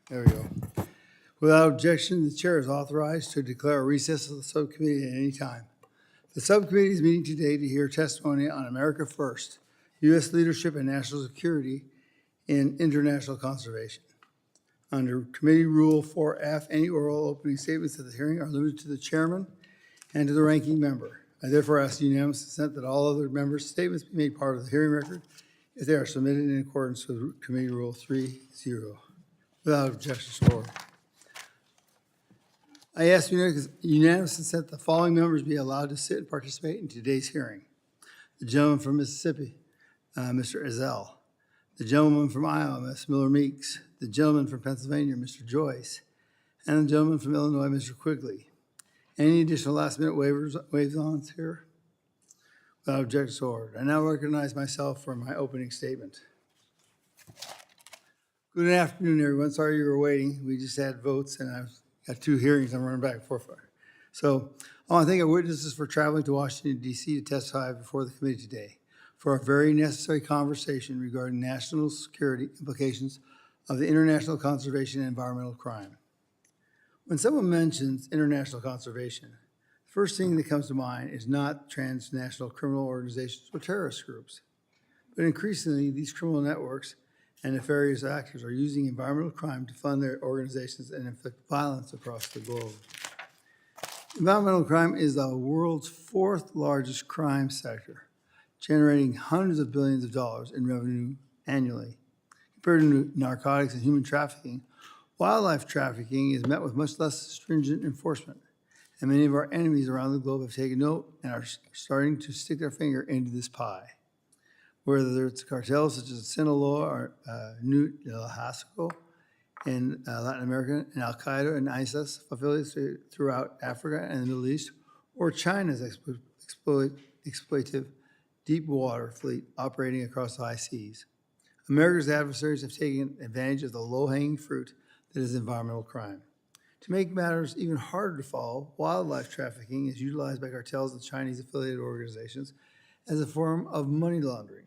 There we go. Without objection, the chair is authorized to declare a recess of the subcommittee at any time. The subcommittee is meeting today to hear testimony on America First, U.S. leadership and national security in international conservation. Under Committee Rule 4F, any oral opening statements at the hearing are limited to the chairman and to the ranking member. I therefore ask unanimous consent that all other members' statements be made part of the hearing record if they are submitted in accordance with Committee Rule 3.0. Without objection, so ordered. I ask unanimous consent that the following members be allowed to sit and participate in today's hearing. The gentleman from Mississippi, Mr. Ezell. The gentleman from Iowa, Ms. Miller Meeks. The gentleman from Pennsylvania, Mr. Joyce. And the gentleman from Illinois, Mr. Quigley. Any additional last-minute waives-ons here? Without objection, so ordered. I now recognize myself for my opening statement. Good afternoon, everyone. Sorry you were waiting. We just had votes, and I've got 2 hearings I'm running back and forth for. So I want to thank our witnesses for traveling to Washington, D.C. to testify before the committee today for a very necessary conversation regarding national security implications of the international conservation and environmental crime. When someone mentions international conservation, the first thing that comes to mind is not transnational criminal organizations or terrorist groups, but increasingly these criminal networks and nefarious actors are using environmental crime to fund their organizations and inflict violence across the globe. Environmental crime is the world's 4th largest crime sector, generating hundreds of billions of dollars in revenue annually. Compared to narcotics and human trafficking, wildlife trafficking is met with much less stringent enforcement, and many of our enemies around the globe have taken note and are starting to stick their finger into this pie. Whether it's cartels such as Sinaloa or Nut in Latin America, and Al-Qaeda and ISIS affiliates throughout Africa and the Middle East, or China's exploitative deep water fleet operating across the high seas. America's adversaries have taken advantage of the low-hanging fruit that is environmental crime. To make matters even harder to follow, wildlife trafficking is utilized by cartels and Chinese affiliated organizations as a form of money laundering.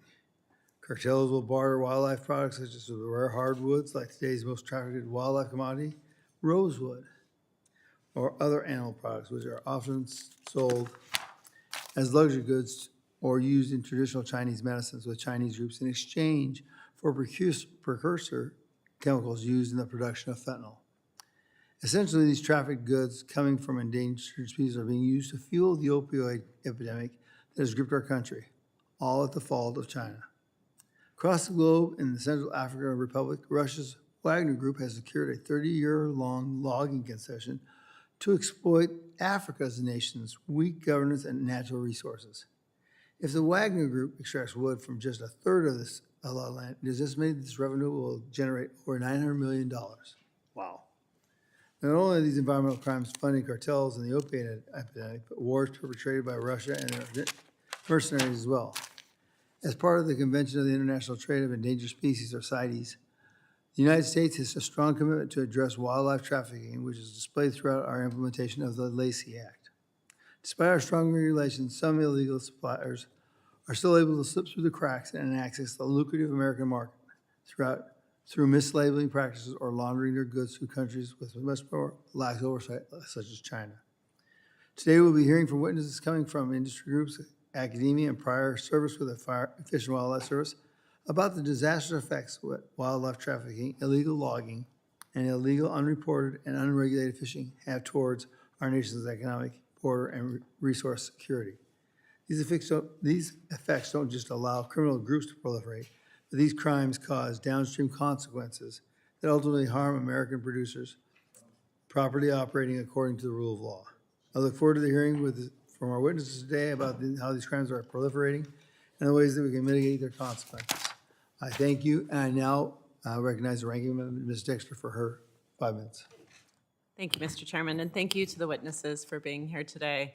Cartels will barter wildlife products such as rare hardwoods, like today's most trafficked wildlife commodity, rosewood, or other animal products, which are often sold as luxury goods or used in traditional Chinese medicines with Chinese groups in exchange for precursor chemicals used in the production of fentanyl. Essentially, these trafficked goods coming from endangered species are being used to fuel the opioid epidemic that has gripped our country, all at the fault of China. Across the globe, in the Central African Republic, Russia's Wagner Group has secured a 30-year-long logging concession to exploit Africa's nation's weak governance and natural resources. If the Wagner Group extracts wood from just a third of this allotted land, it is estimated this revenue will generate over $900 million. Wow. Not only are these environmental crimes funding cartels and the opiate epidemic, but wars perpetrated by Russia and their mercenaries as well. As part of the Convention of the International Trade of Endangered Species, or CITES, the United States has a strong commitment to address wildlife trafficking, which is displayed throughout our implementation of the Lacey Act. Despite our strong regulations, some illegal suppliers are still able to slip through the cracks and access the lucrative American market through mislabeling practices or laundering their goods through countries with much more lax oversight, such as China. Today, we'll be hearing from witnesses coming from industry groups, academia, and prior service with the Fish and Wildlife Service about the disastrous effects of wildlife trafficking, illegal logging, and illegal, unreported, and unregulated fishing have towards our nation's economic, border, and resource security. These effects don't just allow criminal groups to proliferate, but these crimes cause downstream consequences that ultimately harm American producers properly operating according to the rule of law. I look forward to the hearing from our witnesses today about how these crimes are proliferating and the ways that we can mitigate their consequences. I thank you, and I now recognize the ranking member, Ms. Dexter, for her 5 minutes. Thank you, Mr. Chairman, and thank you to the witnesses for being here today.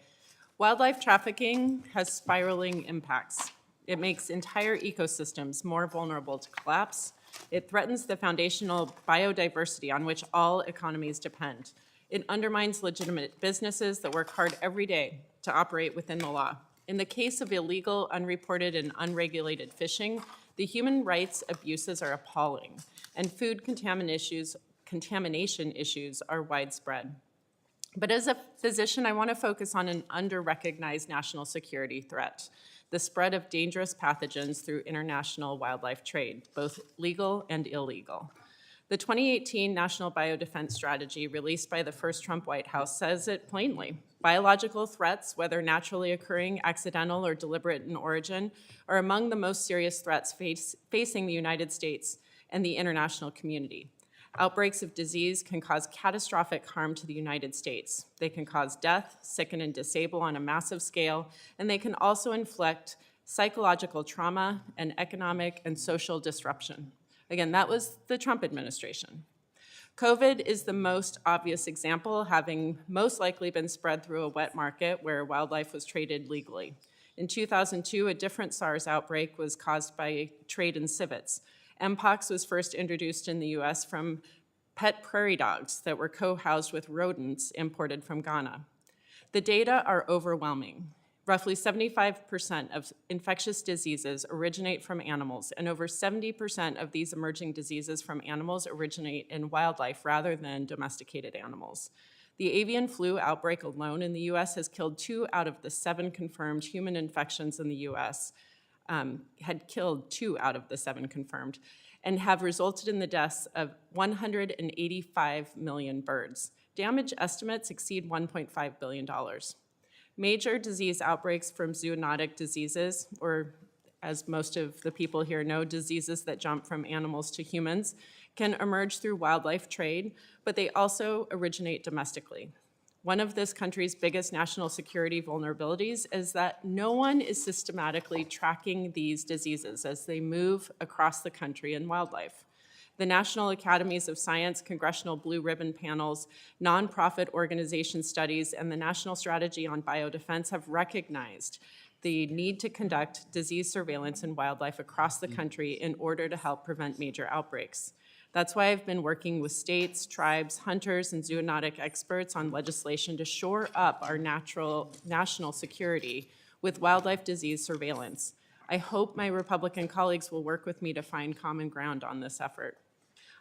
Wildlife trafficking has spiraling impacts. It makes entire ecosystems more vulnerable to collapse. It threatens the foundational biodiversity on which all economies depend. It undermines legitimate businesses that work hard every day to operate within the law. In the case of illegal, unreported, and unregulated fishing, the human rights abuses are appalling, and food contamination contamination issues are widespread. But as a physician, I want to focus on an under-recognized national security threat, the spread of dangerous pathogens through international wildlife trade, both legal and illegal. The 2018 National Biodefense Strategy, released by the first Trump White House, says it plainly. Biological threats, whether naturally occurring, accidental, or deliberate in origin, are among the most serious threats facing the United States and the international community. Outbreaks of disease can cause catastrophic harm to the United States. They can cause death, sicken and disable on a massive scale, and they can also inflict psychological trauma and economic and social disruption. Again, that was the Trump administration. COVID is the most obvious example, having most likely been spread through a wet market where wildlife was traded legally. In 2002, a different SARS outbreak was caused by trade in civets. Mpox was first introduced in the US from pet prairie dogs that were co-housed with rodents imported from Ghana. The data are overwhelming. Roughly 75% of infectious diseases originate from animals, and over 70% of these emerging diseases from animals originate in wildlife rather than domesticated animals. The avian flu outbreak alone in the US has killed 2 out of the 7 confirmed human infections in the US, had killed 2 out of the 7 confirmed, and have resulted in the deaths of 185 million birds. Damage estimates exceed $1.5 billion. Major disease outbreaks from zoonotic diseases, or as most of the people here know, diseases that jump from animals to humans, can emerge through wildlife trade, but they also originate domestically. One of this country's biggest national security vulnerabilities is that no one is systematically tracking these diseases as they move across the country in wildlife. The National Academies of Science, congressional blue ribbon panels, nonprofit organization studies, and the National Strategy on Biodefense have recognized the need to conduct disease surveillance in wildlife across the country in order to help prevent major outbreaks. That's why I've been working with states, tribes, hunters, and zoonotic experts on legislation to shore up our national security with wildlife disease surveillance. I hope my Republican colleagues will work with me to find common ground on this effort.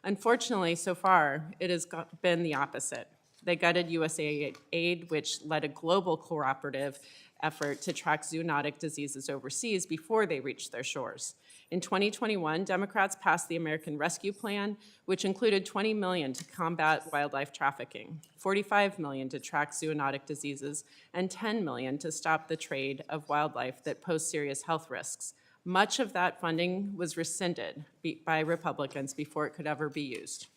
Unfortunately, so far, it has been the opposite. They gutted USAID, which led a global cooperative effort to track zoonotic diseases overseas before they reached their shores. In 2021, Democrats passed the American Rescue Plan, which included $20 million to combat wildlife trafficking, $45 million to track zoonotic diseases, and $10 million to stop the trade of wildlife that pose serious health risks. Much of that funding was rescinded by Republicans before it could ever be used.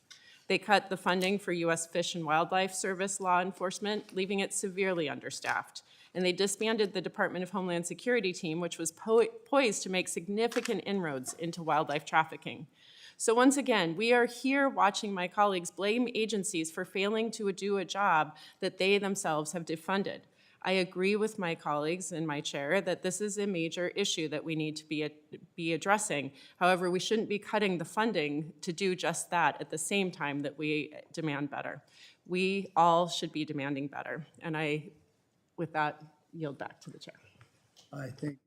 They cut the funding for U.S. Fish and Wildlife Service law enforcement, leaving it severely understaffed. And they disbanded the Department of Homeland Security team, which was poised to make significant inroads into wildlife trafficking. So once again, we are here watching my colleagues blame agencies for failing to do a job that they themselves have defunded. I agree with my colleagues and my chair that this is a major issue that we need to be addressing. However, we shouldn't be cutting the funding to do just that at the same time that we demand better. We all should be demanding better. And I, with that, yield back to the chair. I think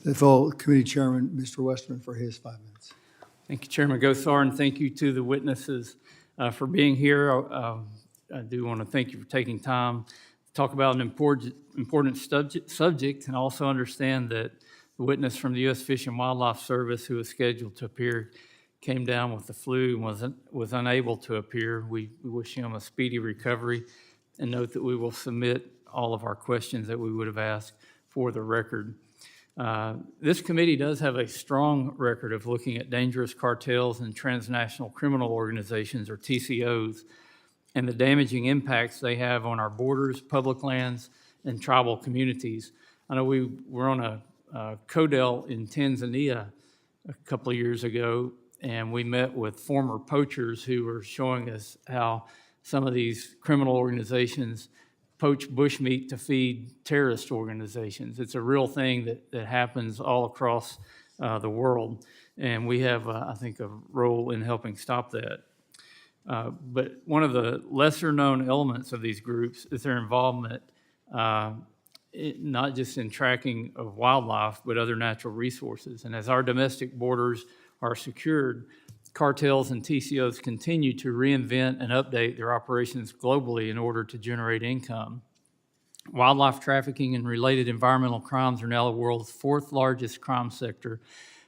the full committee chairman, Mr. Westerman, for his 5 minutes. Thank you, Chairman Gosar, and thank you to the witnesses for being here. I do want to thank you for taking time to talk about an important subject, and also understand that the witness from the U.S. Fish and Wildlife Service who was scheduled to appear came down with the flu and was unable to appear. We wish him a speedy recovery, and note that we will submit all of our questions that we would have asked for the record. This committee does have a strong record of looking at dangerous cartels and transnational criminal organizations, or TCOs, and the damaging impacts they have on our borders, public lands, and tribal communities. I know we were on a CODEL in Tanzania a couple of years ago, and we met with former poachers who were showing us how some of these criminal organizations poach bushmeat to feed terrorist organizations. It's a real thing that happens all across the world, and we have, I think, a role in helping stop that. But one of the lesser-known elements of these groups is their involvement not just in tracking of wildlife, but other natural resources. And as our domestic borders are secured, cartels and TCOs continue to reinvent and update their operations globally in order to generate income. Wildlife trafficking and related environmental crimes are now the world's fourth largest crime sector,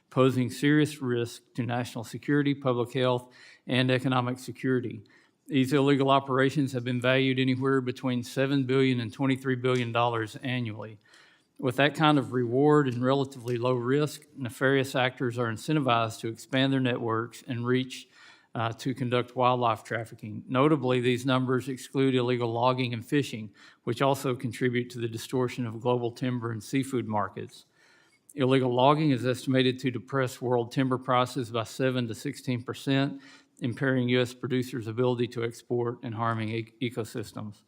posing serious risk to national security, public health, and economic security. These illegal operations have been valued anywhere between $7 billion and $23 billion annually. With that kind of reward and relatively low risk, nefarious actors are incentivized to expand their networks and reach to conduct wildlife trafficking. Notably, these numbers exclude illegal logging and fishing, which also contribute to the distortion of global timber and seafood markets. Illegal logging is estimated to depress world timber prices by 7 to 16%, impairing U.S. producers' ability to export and harming ecosystems.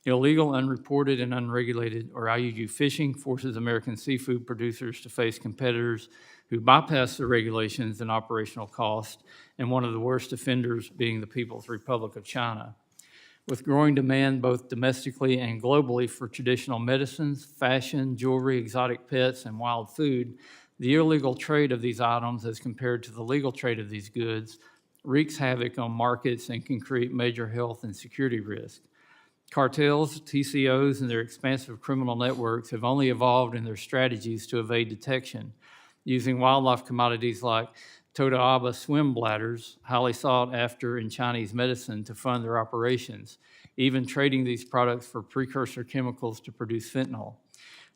Illegal, unreported, and unregulated, or IUU fishing, forces American seafood producers to face competitors who bypass the regulations and operational cost, and one of the worst offenders being the People's Republic of China. With growing demand both domestically and globally for traditional medicines, fashion, jewelry, exotic pets, and wild food, the illegal trade of these items as compared to the legal trade of these goods wreaks havoc on markets and can create major health and security risks. Cartels, TCOs, and their expansive criminal networks have only evolved in their strategies to evade detection, using wildlife commodities like Totoaba swim bladders, highly sought after in Chinese medicine, to fund their operations, even trading these products for precursor chemicals to produce fentanyl.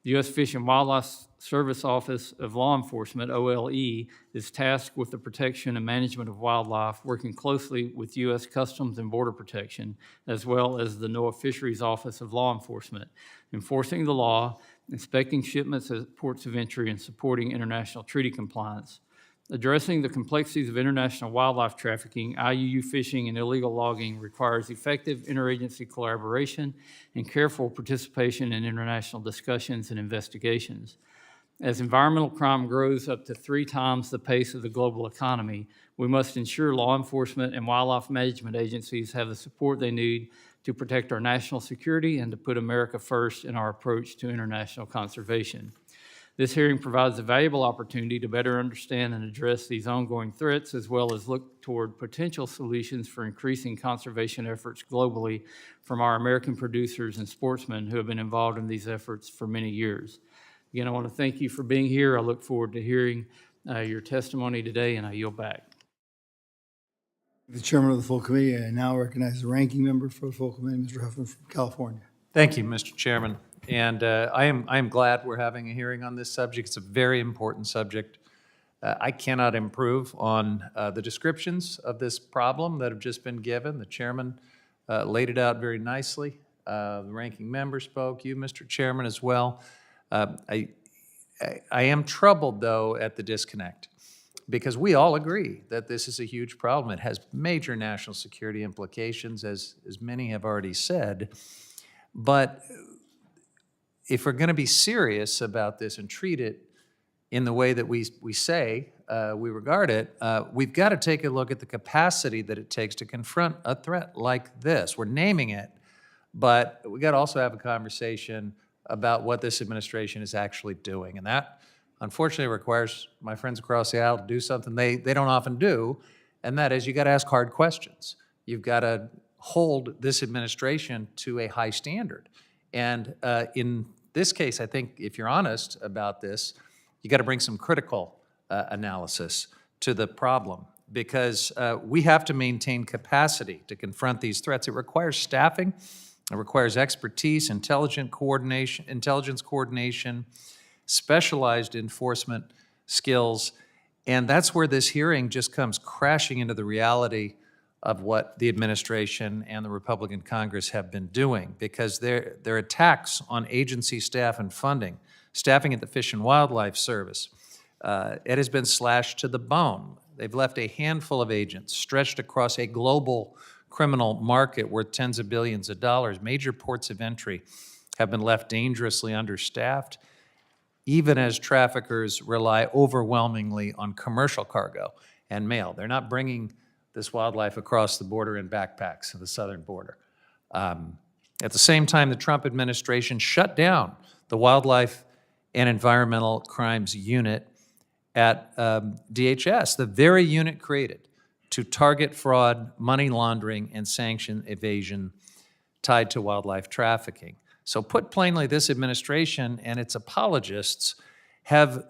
The U.S. Fish and Wildlife Service Office of Law Enforcement, OLE, is tasked with the protection and management of wildlife, working closely with U.S. Customs and Border Protection, as well as the NOAA Fisheries Office of Law Enforcement, enforcing the law, inspecting shipments at ports of entry, and supporting international treaty compliance. Addressing the complexities of international wildlife trafficking, IUU fishing, and illegal logging requires effective interagency collaboration and careful participation in international discussions and investigations. As environmental crime grows up to 3 times the pace of the global economy, we must ensure law enforcement and wildlife management agencies have the support they need to protect our national security and to put America first in our approach to international conservation. This hearing provides a valuable opportunity to better understand and address these ongoing threats, as well as look toward potential solutions for increasing conservation efforts globally from our American producers and sportsmen who have been involved in these efforts for many years. Again, I want to thank you for being here. I look forward to hearing your testimony today, and I yield back. The chairman of the full committee, I now recognize the ranking member for the full committee, Mr. Huffman from California. Thank you, Mr. Chairman. And I am glad we're having a hearing on this subject. It's a very important subject. I cannot improve on the descriptions of this problem that have just been given. The chairman laid it out very nicely. The ranking member spoke, you, Mr. Chairman, as well. I am troubled, though, at the disconnect, because we all agree that this is a huge problem. It has major national security implications, as many have already said. But if we're going to be serious about this and treat it in the way that we say we regard it, we've got to take a look at the capacity that it takes to confront a threat like this. We're naming it, but we got to also have a conversation about what this administration is actually doing. And that, unfortunately, requires my friends across the aisle to do something they don't often do, and that is you got to ask hard questions. You've got to hold this administration to a high standard. And in this case, I think if you're honest about this, you got to bring some critical analysis to the problem, because we have to maintain capacity to confront these threats. It requires staffing, it requires expertise, intelligence coordination, specialized enforcement skills, and that's where this hearing just comes crashing into the reality of what the administration and the Republican Congress have been doing, because their attacks on agency staff and funding, staffing at the Fish and Wildlife Service, it has been slashed to the bone. They've left a handful of agents stretched across a global criminal market worth tens of billions of dollars. Major ports of entry have been left dangerously understaffed, even as traffickers rely overwhelmingly on commercial cargo and mail. They're not bringing this wildlife across the border in backpacks of the southern border. At the same time, the Trump administration shut down the Wildlife and Environmental Crimes Unit at DHS, the very unit created to target fraud, money laundering, and sanction evasion tied to wildlife trafficking. So put plainly, this administration and its apologists have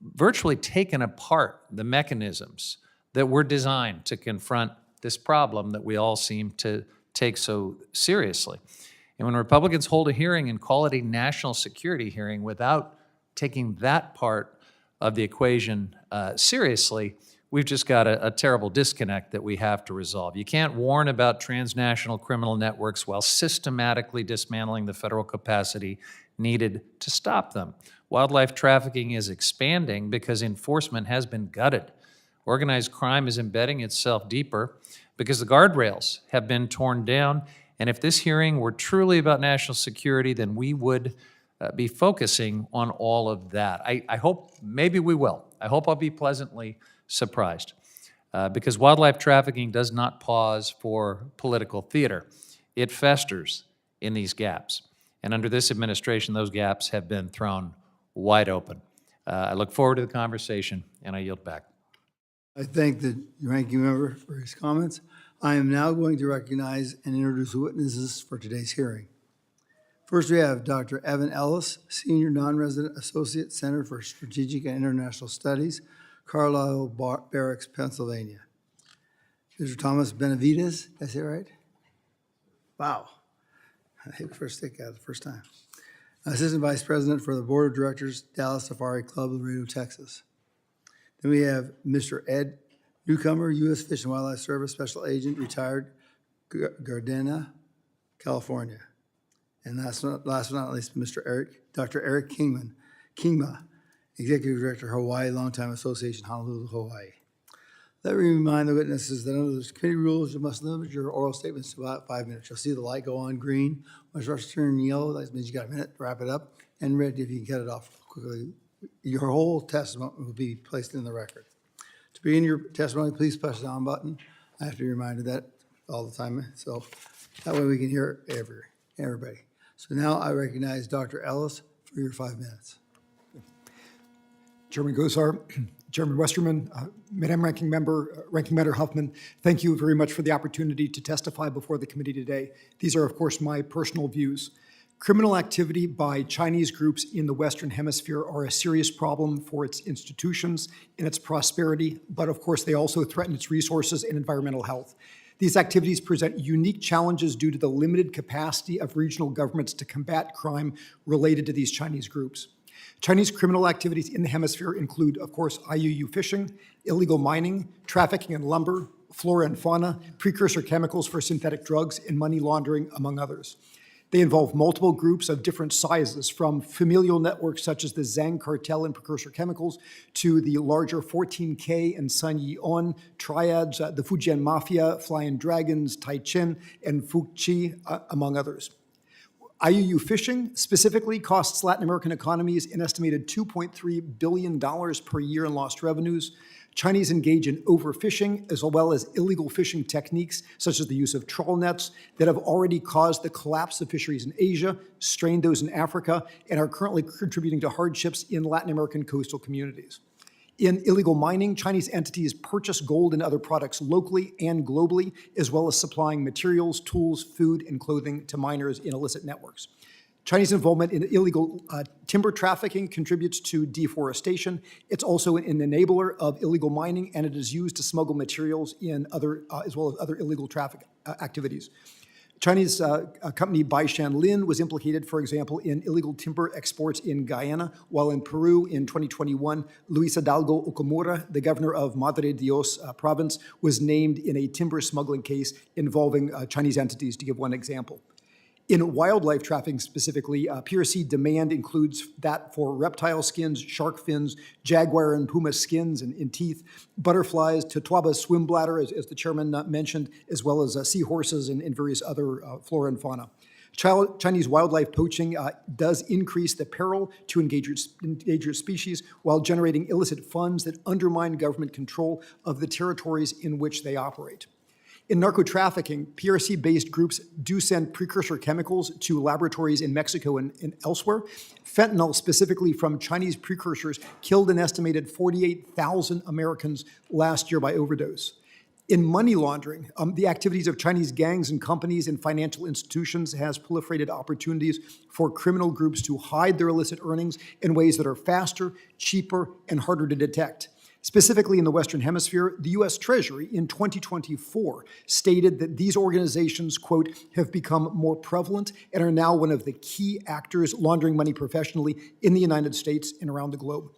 virtually taken apart the mechanisms that were designed to confront this problem that we all seem to take so seriously. And when Republicans hold a hearing and call it a national security hearing without taking that part of the equation seriously, we've just got a terrible disconnect that we have to resolve. You can't warn about transnational criminal networks while systematically dismantling the federal capacity needed to stop them. Wildlife trafficking is expanding because enforcement has been gutted. Organized crime is embedding itself deeper because the guardrails have been torn down. And if this hearing were truly about national security, then we would be focusing on all of that. I hope maybe we will. I hope I'll be pleasantly surprised because wildlife trafficking does not pause for political theater. It festers in these gaps. And under this administration, those gaps have been thrown wide open. I look forward to the conversation, and I yield back. I thank the ranking member for his comments. I am now going to recognize and introduce witnesses for today's hearing. First, we have Dr. Evan Ellis, Senior Non-Resident Associate, Center for Strategic and International Studies, Carlisle Barracks, Pennsylvania. Mr. Thomas Benavides, did I say it right? Wow. I hit first stick out the first time. Assistant Vice President for the Board of Directors, Dallas Safari Club, Laredo, Texas. Then we have Mr. Ed Newcomer, U.S. Fish and Wildlife Service Special Agent, retired, Gardena, California. And last but not least, Dr. Eric Kingma, Executive Director, Hawaii Longtime Association, Honolulu, Hawaii. Let me remind the witnesses that under the committee rules, you must limit your oral statements to about 5 minutes. You'll see the light go on green. When it starts to turn yellow, that means you got a minute to wrap it up, and red if you can cut it off quickly. Your whole testimony will be placed in the record. To begin your testimony, please press the on button. I have to be reminded that all the time, so that way we can hear everybody. So now I recognize Dr. Ellis for your 5 minutes. Chairman Gosar, Chairman Westerman, Madam Ranking Member Huffman, thank you very much for the opportunity to testify before the committee today. These are, of course, my personal views. Criminal activity by Chinese groups in the Western Hemisphere are a serious problem for its institutions and its prosperity, but of course they also threaten its resources and environmental health. These activities present unique challenges due to the limited capacity of regional governments to combat crime related to these Chinese groups. Chinese criminal activities in the hemisphere include, of course, IUU fishing, illegal mining, trafficking in lumber, flora and fauna, precursor chemicals for synthetic drugs, and money laundering, among others. They involve multiple groups of different sizes, from familial networks such as the Zhang cartel and precursor chemicals to the larger 14K and Sun Yee-on triads, the Fujian Mafia, Flying Dragons, Tai Chin, and Fuqi, among others. IUU fishing specifically costs Latin American economies an estimated $2.3 billion per year in lost revenues. Chinese engage in overfishing as well as illegal fishing techniques such as the use of trawl nets that have already caused the collapse of fisheries in Asia, strained those in Africa, and are currently contributing to hardships in Latin American coastal communities. In illegal mining, Chinese entities purchase gold and other products locally and globally, as well as supplying materials, tools, food, and clothing to miners in illicit networks. Chinese involvement in illegal timber trafficking contributes to deforestation. It's also an enabler of illegal mining, and it is used to smuggle materials in other, as well as other illegal traffic activities. Chinese company Baishan Lin was implicated, for example, in illegal timber exports in Guyana, while in Peru in 2021, Luis Hidalgo Okamura, the governor of Madre Dios province, was named in a timber smuggling case involving Chinese entities, to give one example. In wildlife trafficking specifically, PRC demand includes that for reptile skins, shark fins, jaguar and puma skins and teeth, butterflies, Totoaba swim bladder, as the chairman mentioned, as well as seahorses and various other flora and fauna. Chinese wildlife poaching does increase the peril to endangered species while generating illicit funds that undermine government control of the territories in which they operate. In narco-trafficking, PRC-based groups do send precursor chemicals to laboratories in Mexico and elsewhere. Fentanyl, specifically from Chinese precursors, killed an estimated 48,000 Americans last year by overdose. In money laundering, the activities of Chinese gangs and companies and financial institutions has proliferated opportunities for criminal groups to hide their illicit earnings in ways that are faster, cheaper, and harder to detect. Specifically in the Western Hemisphere, the U.S. Treasury in 2024 stated that these organizations, quote, have become more prevalent and are now one of the key actors laundering money professionally in the United States and around the globe.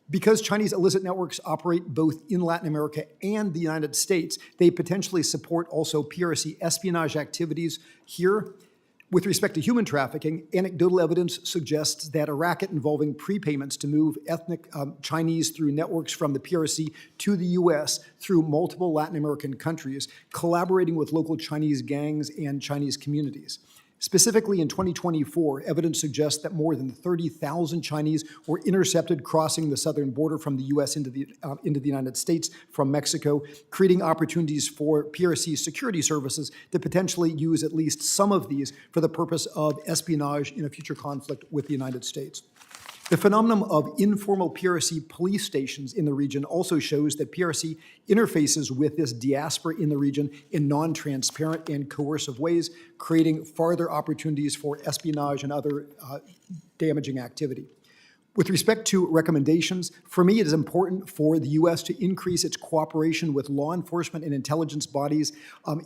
Because Chinese illicit networks operate both in Latin America and the United States, they potentially support also PRC espionage activities here. With respect to human trafficking, anecdotal evidence suggests that a racket involving prepayments to move ethnic Chinese through networks from the PRC to the U.S. through multiple Latin American countries, collaborating with local Chinese gangs and Chinese communities. Specifically in 2024, evidence suggests that more than 30,000 Chinese were intercepted crossing the southern border from the U.S. into the United States from Mexico, creating opportunities for PRC security services to potentially use at least some of these for the purpose of espionage in a future conflict with the United States. The phenomenon of informal PRC police stations in the region also shows that PRC interfaces with this diaspora in the region in non-transparent and coercive ways, creating further opportunities for espionage and other damaging activity. With respect to recommendations, for me, it is important for the U.S. to increase its cooperation with law enforcement and intelligence bodies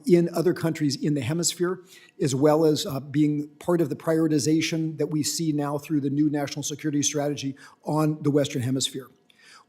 in other countries in the hemisphere, as well as being part of the prioritization that we see now through the new national security strategy on the Western Hemisphere.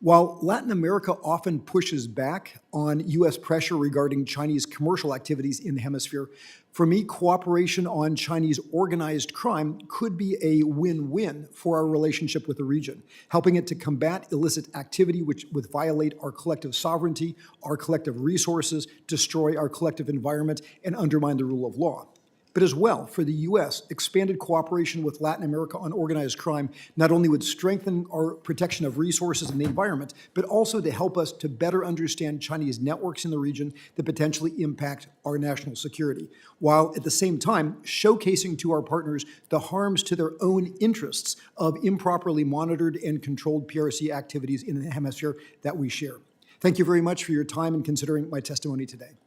While Latin America often pushes back on U.S. pressure regarding Chinese commercial activities in the hemisphere, for me, cooperation on Chinese organized crime could be a win-win for our relationship with the region, helping it to combat illicit activity which would violate our collective sovereignty, our collective resources, destroy our collective environment, and undermine the rule of law. But as well, for the U.S., expanded cooperation with Latin America on organized crime not only would strengthen our protection of resources and the environment, but also to help us to better understand Chinese networks in the region that potentially impact our national security, while at the same time showcasing to our partners the harms to their own interests of improperly monitored and controlled PRC activities in the hemisphere that we share. Thank you very much for your time in considering my testimony today.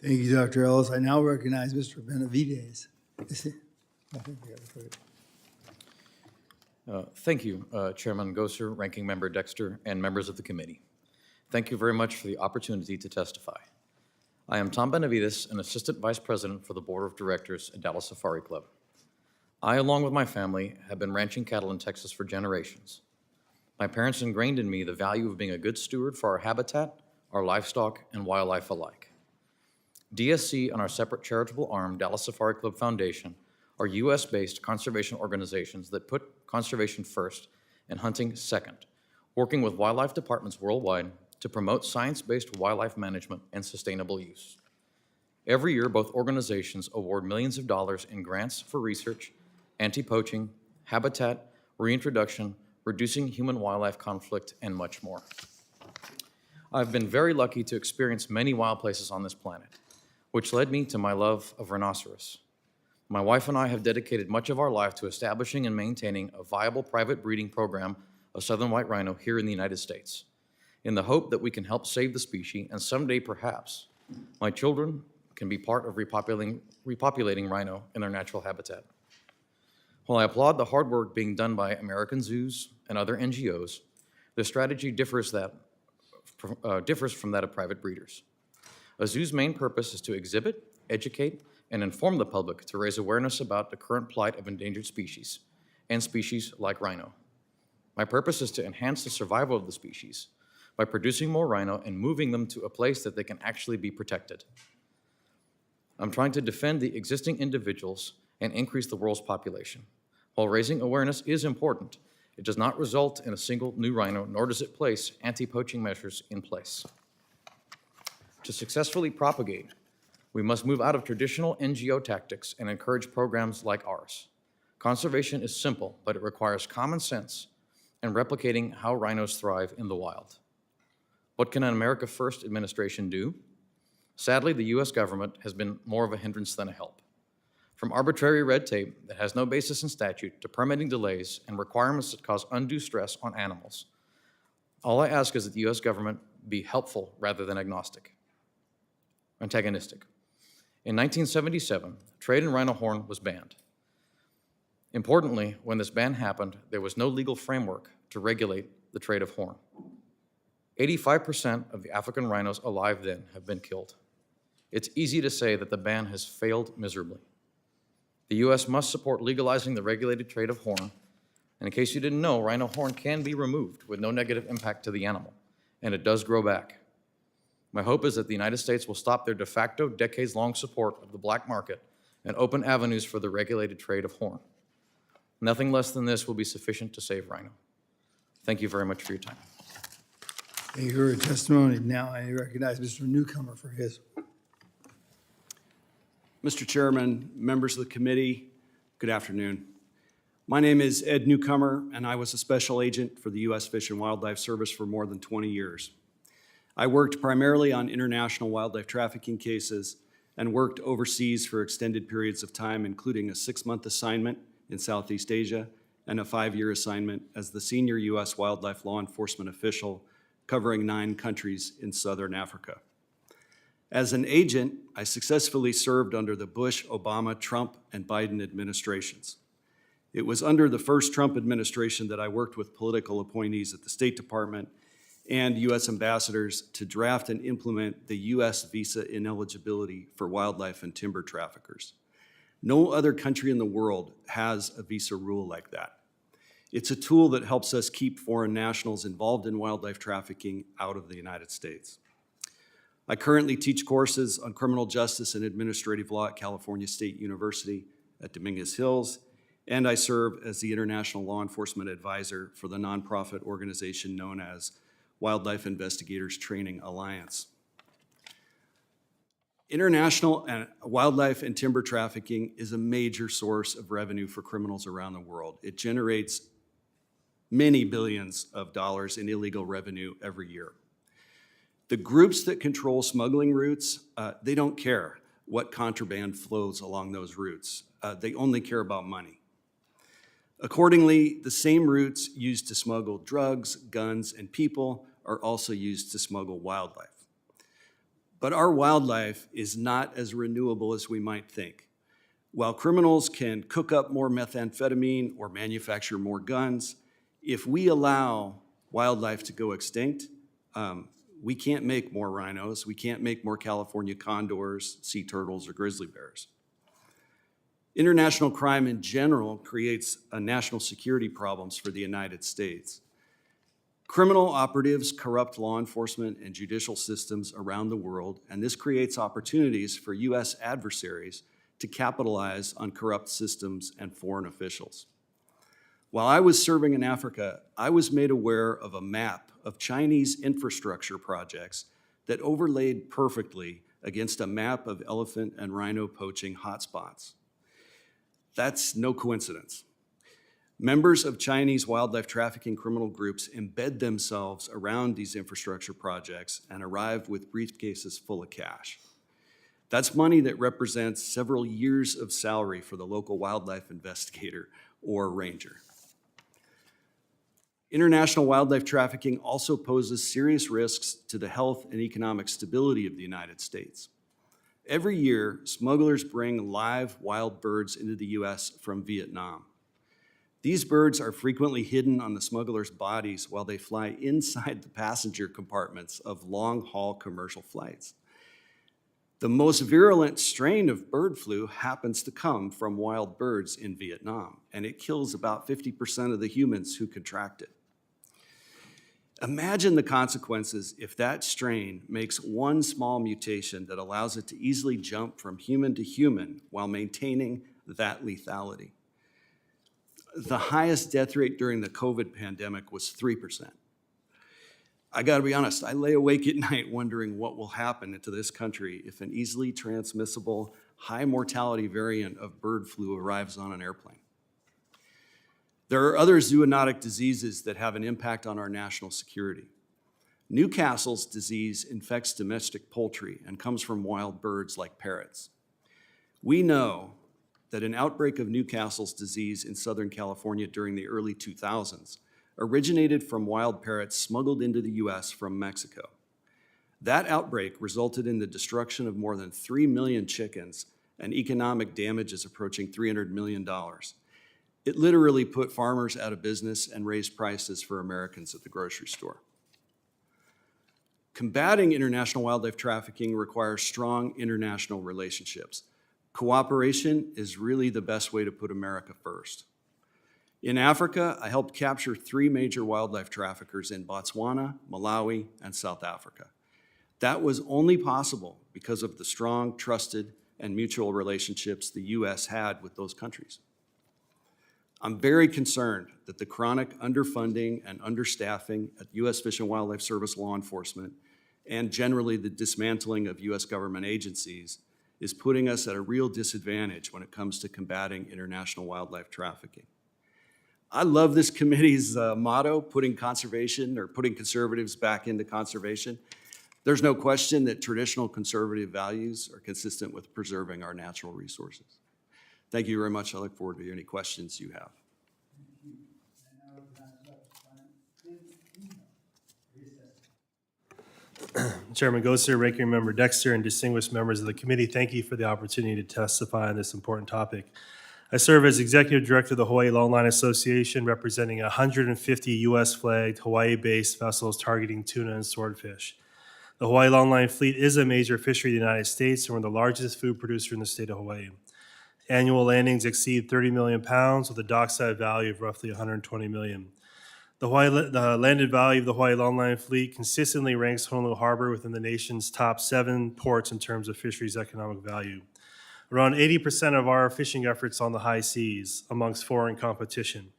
Thank you, Dr. Ellis. I now recognize Mr. Benavides. Thank you, Chairman Gosar, Ranking Member Dexter, and members of the committee. Thank you very much for the opportunity to testify. I am Tom Benavides, an Assistant Vice President for the Board of Directors at Dallas Safari Club. I, along with my family, have been ranching cattle in Texas for generations. My parents ingrained in me the value of being a good steward for our habitat, our livestock, and wildlife alike. DSC and our separate charitable arm, Dallas Safari Club Foundation, are U.S.-based conservation organizations that put conservation first and hunting second, working with wildlife departments worldwide to promote science-based wildlife management and sustainable use. Every year, both organizations award millions of dollars in grants for research, anti-poaching, habitat, reintroduction, reducing human-wildlife conflict, and much more. I've been very lucky to experience many wild places on this planet, which led me to my love of rhinoceros. My wife and I have dedicated much of our life to establishing and maintaining a viable private breeding program of southern white rhino here in the United States, in the hope that we can help save the species and someday, perhaps, my children can be part of repopulating rhino in their natural habitat. While I applaud the hard work being done by American zoos and other NGOs, the strategy differs from that of private breeders. A zoo's main purpose is to exhibit, educate, and inform the public to raise awareness about the current plight of endangered species, and species like rhino. My purpose is to enhance the survival of the species by producing more rhino and moving them to a place that they can actually be protected. I'm trying to defend the existing individuals and increase the world's population. While raising awareness is important, it does not result in a single new rhino, nor does it place anti-poaching measures in place. To successfully propagate, we must move out of traditional NGO tactics and encourage programs like ours. Conservation is simple, but it requires common sense and replicating how rhinos thrive in the wild. What can an America First administration do? Sadly, the U.S. government has been more of a hindrance than a help. From arbitrary red tape that has no basis in statute to permitting delays and requirements that cause undue stress on animals, all I ask is that the U.S. government be helpful rather than antagonistic. In 1977, trade in rhino horn was banned. Importantly, when this ban happened, there was no legal framework to regulate the trade of horn. 85% of the African rhinos alive then have been killed. It's easy to say that the ban has failed miserably. The U.S. must support legalizing the regulated trade of horn. And in case you didn't know, rhino horn can be removed with no negative impact to the animal, and it does grow back. My hope is that the United States will stop their de facto decades-long support of the black market and open avenues for the regulated trade of horn. Nothing less than this will be sufficient to save rhino. Thank you very much for your time. Thank you for your testimony. Now I recognize Mr. Newcomer for his. Mr. Chairman, members of the committee, good afternoon. My name is Ed Newcomer, and I was a special agent for the U.S. Fish and Wildlife Service for more than 20 years. I worked primarily on international wildlife trafficking cases and worked overseas for extended periods of time, including a 6-month assignment in Southeast Asia and a 5-year assignment as the senior U.S. wildlife law enforcement official covering 9 countries in Southern Africa. As an agent, I successfully served under the Bush, Obama, Trump, and Biden administrations. It was under the first Trump administration that I worked with political appointees at the State Department and U.S. ambassadors to draft and implement the U.S. visa ineligibility for wildlife and timber traffickers. No other country in the world has a visa rule like that. It's a tool that helps us keep foreign nationals involved in wildlife trafficking out of the United States. I currently teach courses on criminal justice and administrative law at California State University at Dominguez Hills, and I serve as the International Law Enforcement Advisor for the nonprofit organization known as Wildlife Investigators Training Alliance. International and wildlife and timber trafficking is a major source of revenue for criminals around the world. It generates many billions of dollars in illegal revenue every year. The groups that control smuggling routes, they don't care what contraband flows along those routes. They only care about money. Accordingly, the same routes used to smuggle drugs, guns, and people are also used to smuggle wildlife. But our wildlife is not as renewable as we might think. While criminals can cook up more methamphetamine or manufacture more guns, if we allow wildlife to go extinct, we can't make more rhinos, we can't make more California condors, sea turtles, or grizzly bears. International crime in general creates national security problems for the United States. Criminal operatives corrupt law enforcement and judicial systems around the world, and this creates opportunities for U.S. adversaries to capitalize on corrupt systems and foreign officials. While I was serving in Africa, I was made aware of a map of Chinese infrastructure projects that overlaid perfectly against a map of elephant and rhino poaching hotspots. That's no coincidence. Members of Chinese wildlife trafficking criminal groups embed themselves around these infrastructure projects and arrive with briefcases full of cash. That's money that represents several years of salary for the local wildlife investigator or ranger. International wildlife trafficking also poses serious risks to the health and economic stability of the United States. Every year, smugglers bring live wild birds into the U.S. from Vietnam. These birds are frequently hidden on the smugglers' bodies while they fly inside the passenger compartments of long-haul commercial flights. The most virulent strain of bird flu happens to come from wild birds in Vietnam, and it kills about 50% of the humans who contract it. Imagine the consequences if that strain makes one small mutation that allows it to easily jump from human to human while maintaining that lethality. The highest death rate during the COVID pandemic was 3%. I gotta be honest, I lay awake at night wondering what will happen to this country if an easily transmissible, high mortality variant of bird flu arrives on an airplane. There are other zoonotic diseases that have an impact on our national security. Newcastle's disease infects domestic poultry and comes from wild birds like parrots. We know that an outbreak of Newcastle's disease in Southern California during the early 2000s originated from wild parrots smuggled into the US from Mexico. That outbreak resulted in the destruction of more than 3 million chickens and economic damages approaching $300 million. It literally put farmers out of business and raised prices for Americans at the grocery store. Combating international wildlife trafficking requires strong international relationships. Cooperation is really the best way to put America first. In Africa, I helped capture 3 major wildlife traffickers in Botswana, Malawi, and South Africa. That was only possible because of the strong, trusted, and mutual relationships the U.S. had with those countries. I'm very concerned that the chronic underfunding and understaffing at U.S. Fish and Wildlife Service law enforcement, and generally the dismantling of U.S. government agencies, is putting us at a real disadvantage when it comes to combating international wildlife trafficking. I love this committee's motto, putting conservatives back into conservation. There's no question that traditional conservative values are consistent with preserving our natural resources. Thank you very much. I look forward to any questions you have. Chairman Gosar, Ranking Member Dexter, and distinguished members of the committee, thank you for the opportunity to testify on this important topic. I serve as Executive Director of the Hawaii Longline Association, representing 150 U.S.-flagged Hawaii-based vessels targeting tuna and swordfish. The Hawaii Longline fleet is a major fishery in the United States, and we're the largest food producer in the state of Hawaii. Annual landings exceed 30 million pounds with a dockside value of roughly 120 million. The landed value of the Hawaii Longline fleet consistently ranks Honolulu Harbor within the nation's top 7 ports in terms of fisheries economic value. Around 80% of our fishing efforts on the high seas amongst foreign competition.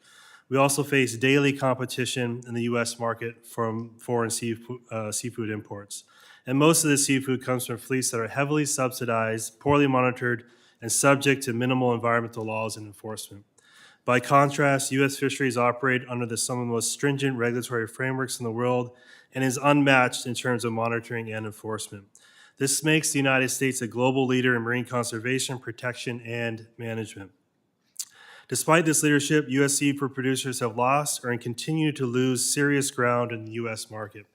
We also face daily competition in the U.S. market from foreign seafood imports. And most of the seafood comes from fleets that are heavily subsidized, poorly monitored, and subject to minimal environmental laws and enforcement. By contrast, U.S. fisheries operate under some of the most stringent regulatory frameworks in the world and is unmatched in terms of monitoring and enforcement. This makes the United States a global leader in marine conservation, protection, and management. Despite this leadership, U.S. seafood producers have lost or continue to lose serious ground in the U.S. market.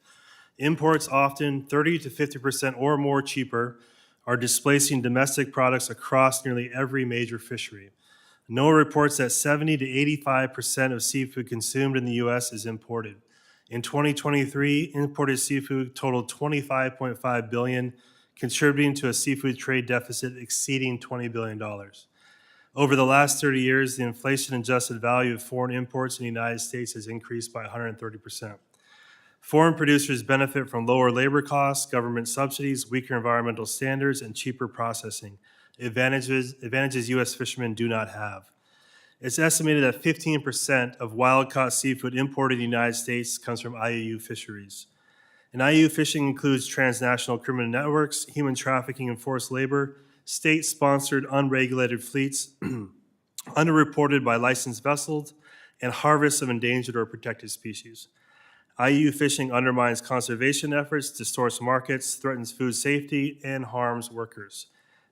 Imports, often 30 to 50% or more cheaper, are displacing domestic products across nearly every major fishery. NOAA reports that 70 to 85% of seafood consumed in the U.S. is imported. In 2023, imported seafood totaled $25.5 billion, contributing to a seafood trade deficit exceeding $20 billion. Over the last 30 years, the inflation-adjusted value of foreign imports in the United States has increased by 130%. Foreign producers benefit from lower labor costs, government subsidies, weaker environmental standards, and cheaper processing, advantages U.S. fishermen do not have. It's estimated that 15% of wild-caught seafood imported in the United States comes from IUU fisheries. And IUU fishing includes transnational criminal networks, human trafficking and forced labor, state-sponsored unregulated fleets, underreported by licensed vessels, and harvests of endangered or protected species. IUU fishing undermines conservation efforts, distorts markets, threatens food safety, and harms workers.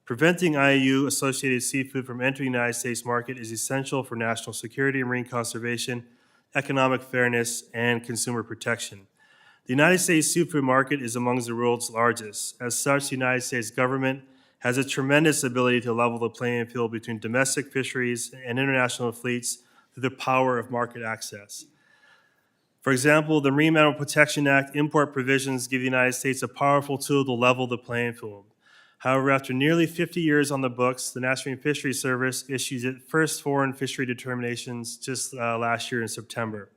Preventing IUU-associated seafood from entering the United States market is essential for national security, marine conservation, economic fairness, and consumer protection. The United States seafood market is among the world's largest. As such, the United States government has a tremendous ability to level the playing field between domestic fisheries and international fleets through the power of market access. For example, the Marine Mammal Protection Act import provisions give the United States a powerful tool to level the playing field. However, after nearly 50 years on the books, the National Marine Fisheries Service issued its first foreign fishery determinations just last year in September.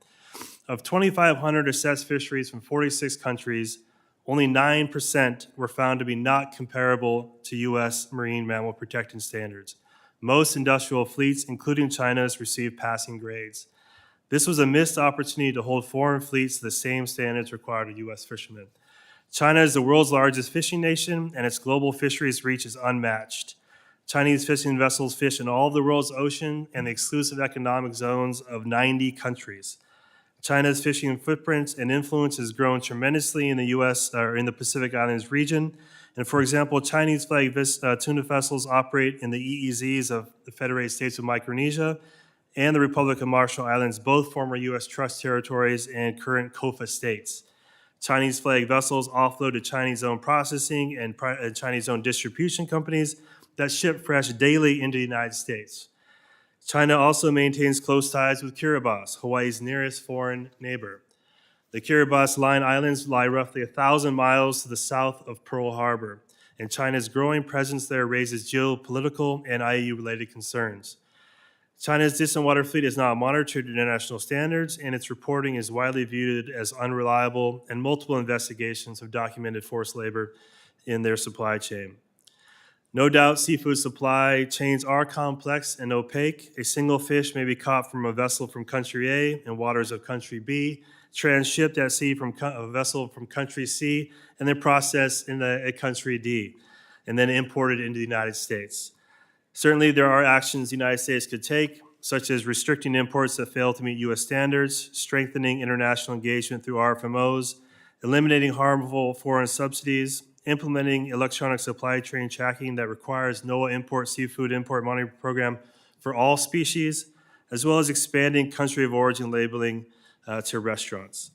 Of 2,500 assessed fisheries from 46 countries, only 9% were found to be not comparable to U.S. marine mammal protection standards. Most industrial fleets, including China's, received passing grades. This was a missed opportunity to hold foreign fleets to the same standards required of U.S. fishermen. China is the world's largest fishing nation, and its global fisheries reach is unmatched. Chinese fishing vessels fish in all of the world's ocean and the exclusive economic zones of 90 countries. China's fishing footprint and influence has grown tremendously in the U.S. or in the Pacific Islands region. And for example, Chinese flag tuna vessels operate in the EEZs of the Federated States of Micronesia and the Republic of Marshall Islands, both former U.S. trust territories and current COFA states. Chinese flag vessels offload to Chinese-owned processing and Chinese-owned distribution companies that ship fresh daily into the United States. China also maintains close ties with Kiribati, Hawaii's nearest foreign neighbor. The Kiribati Line Islands lie roughly 1,000 miles to the south of Pearl Harbor, and China's growing presence there raises geopolitical and IUU-related concerns. China's distant water fleet is not monitored to international standards, and its reporting is widely viewed as unreliable, and multiple investigations have documented forced labor in their supply chain. No doubt, seafood supply chains are complex and opaque. A single fish may be caught from a vessel from country A in waters of country B, transshipped at sea from a vessel from country C, and then processed in a country D, and then imported into the United States. Certainly, there are actions the United States could take, such as restricting imports that fail to meet U.S. standards, strengthening international engagement through RFMOs, eliminating harmful foreign subsidies, implementing electronic supply chain tracking that requires NOAA seafood import monitoring program for all species, as well as expanding country of origin labeling to restaurants.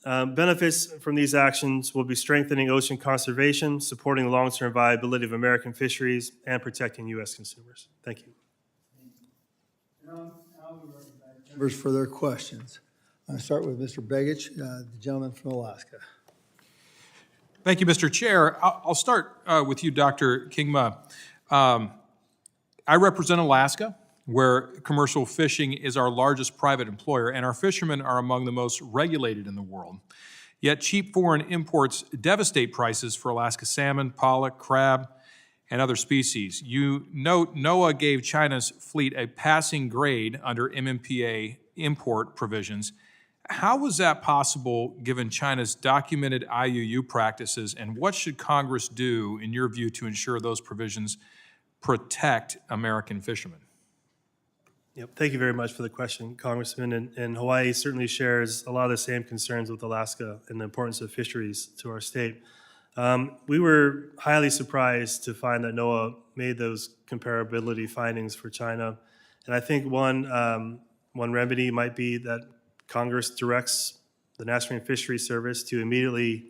Benefits from these actions will be strengthening ocean conservation, supporting the long-term viability of American fisheries, and protecting U.S. consumers. Thank you. Members for their questions. I'll start with Mr. Begich, the gentleman from Alaska. Thank you, Mr. Chair. I'll start with you, Dr. Kingma. I represent Alaska, where commercial fishing is our largest private employer, and our fishermen are among the most regulated in the world. Yet cheap foreign imports devastate prices for Alaska salmon, pollock, crab, and other species. You note NOAA gave China's fleet a passing grade under MMPA import provisions. How was that possible given China's documented IUU practices, and what should Congress do, in your view, to ensure those provisions protect American fishermen? Yep, thank you very much for the question, Congressman. And Hawaii certainly shares a lot of the same concerns with Alaska and the importance of fisheries to our state. We were highly surprised to find that NOAA made those comparability findings for China. And I think one remedy might be that Congress directs the National Marine Fisheries Service to immediately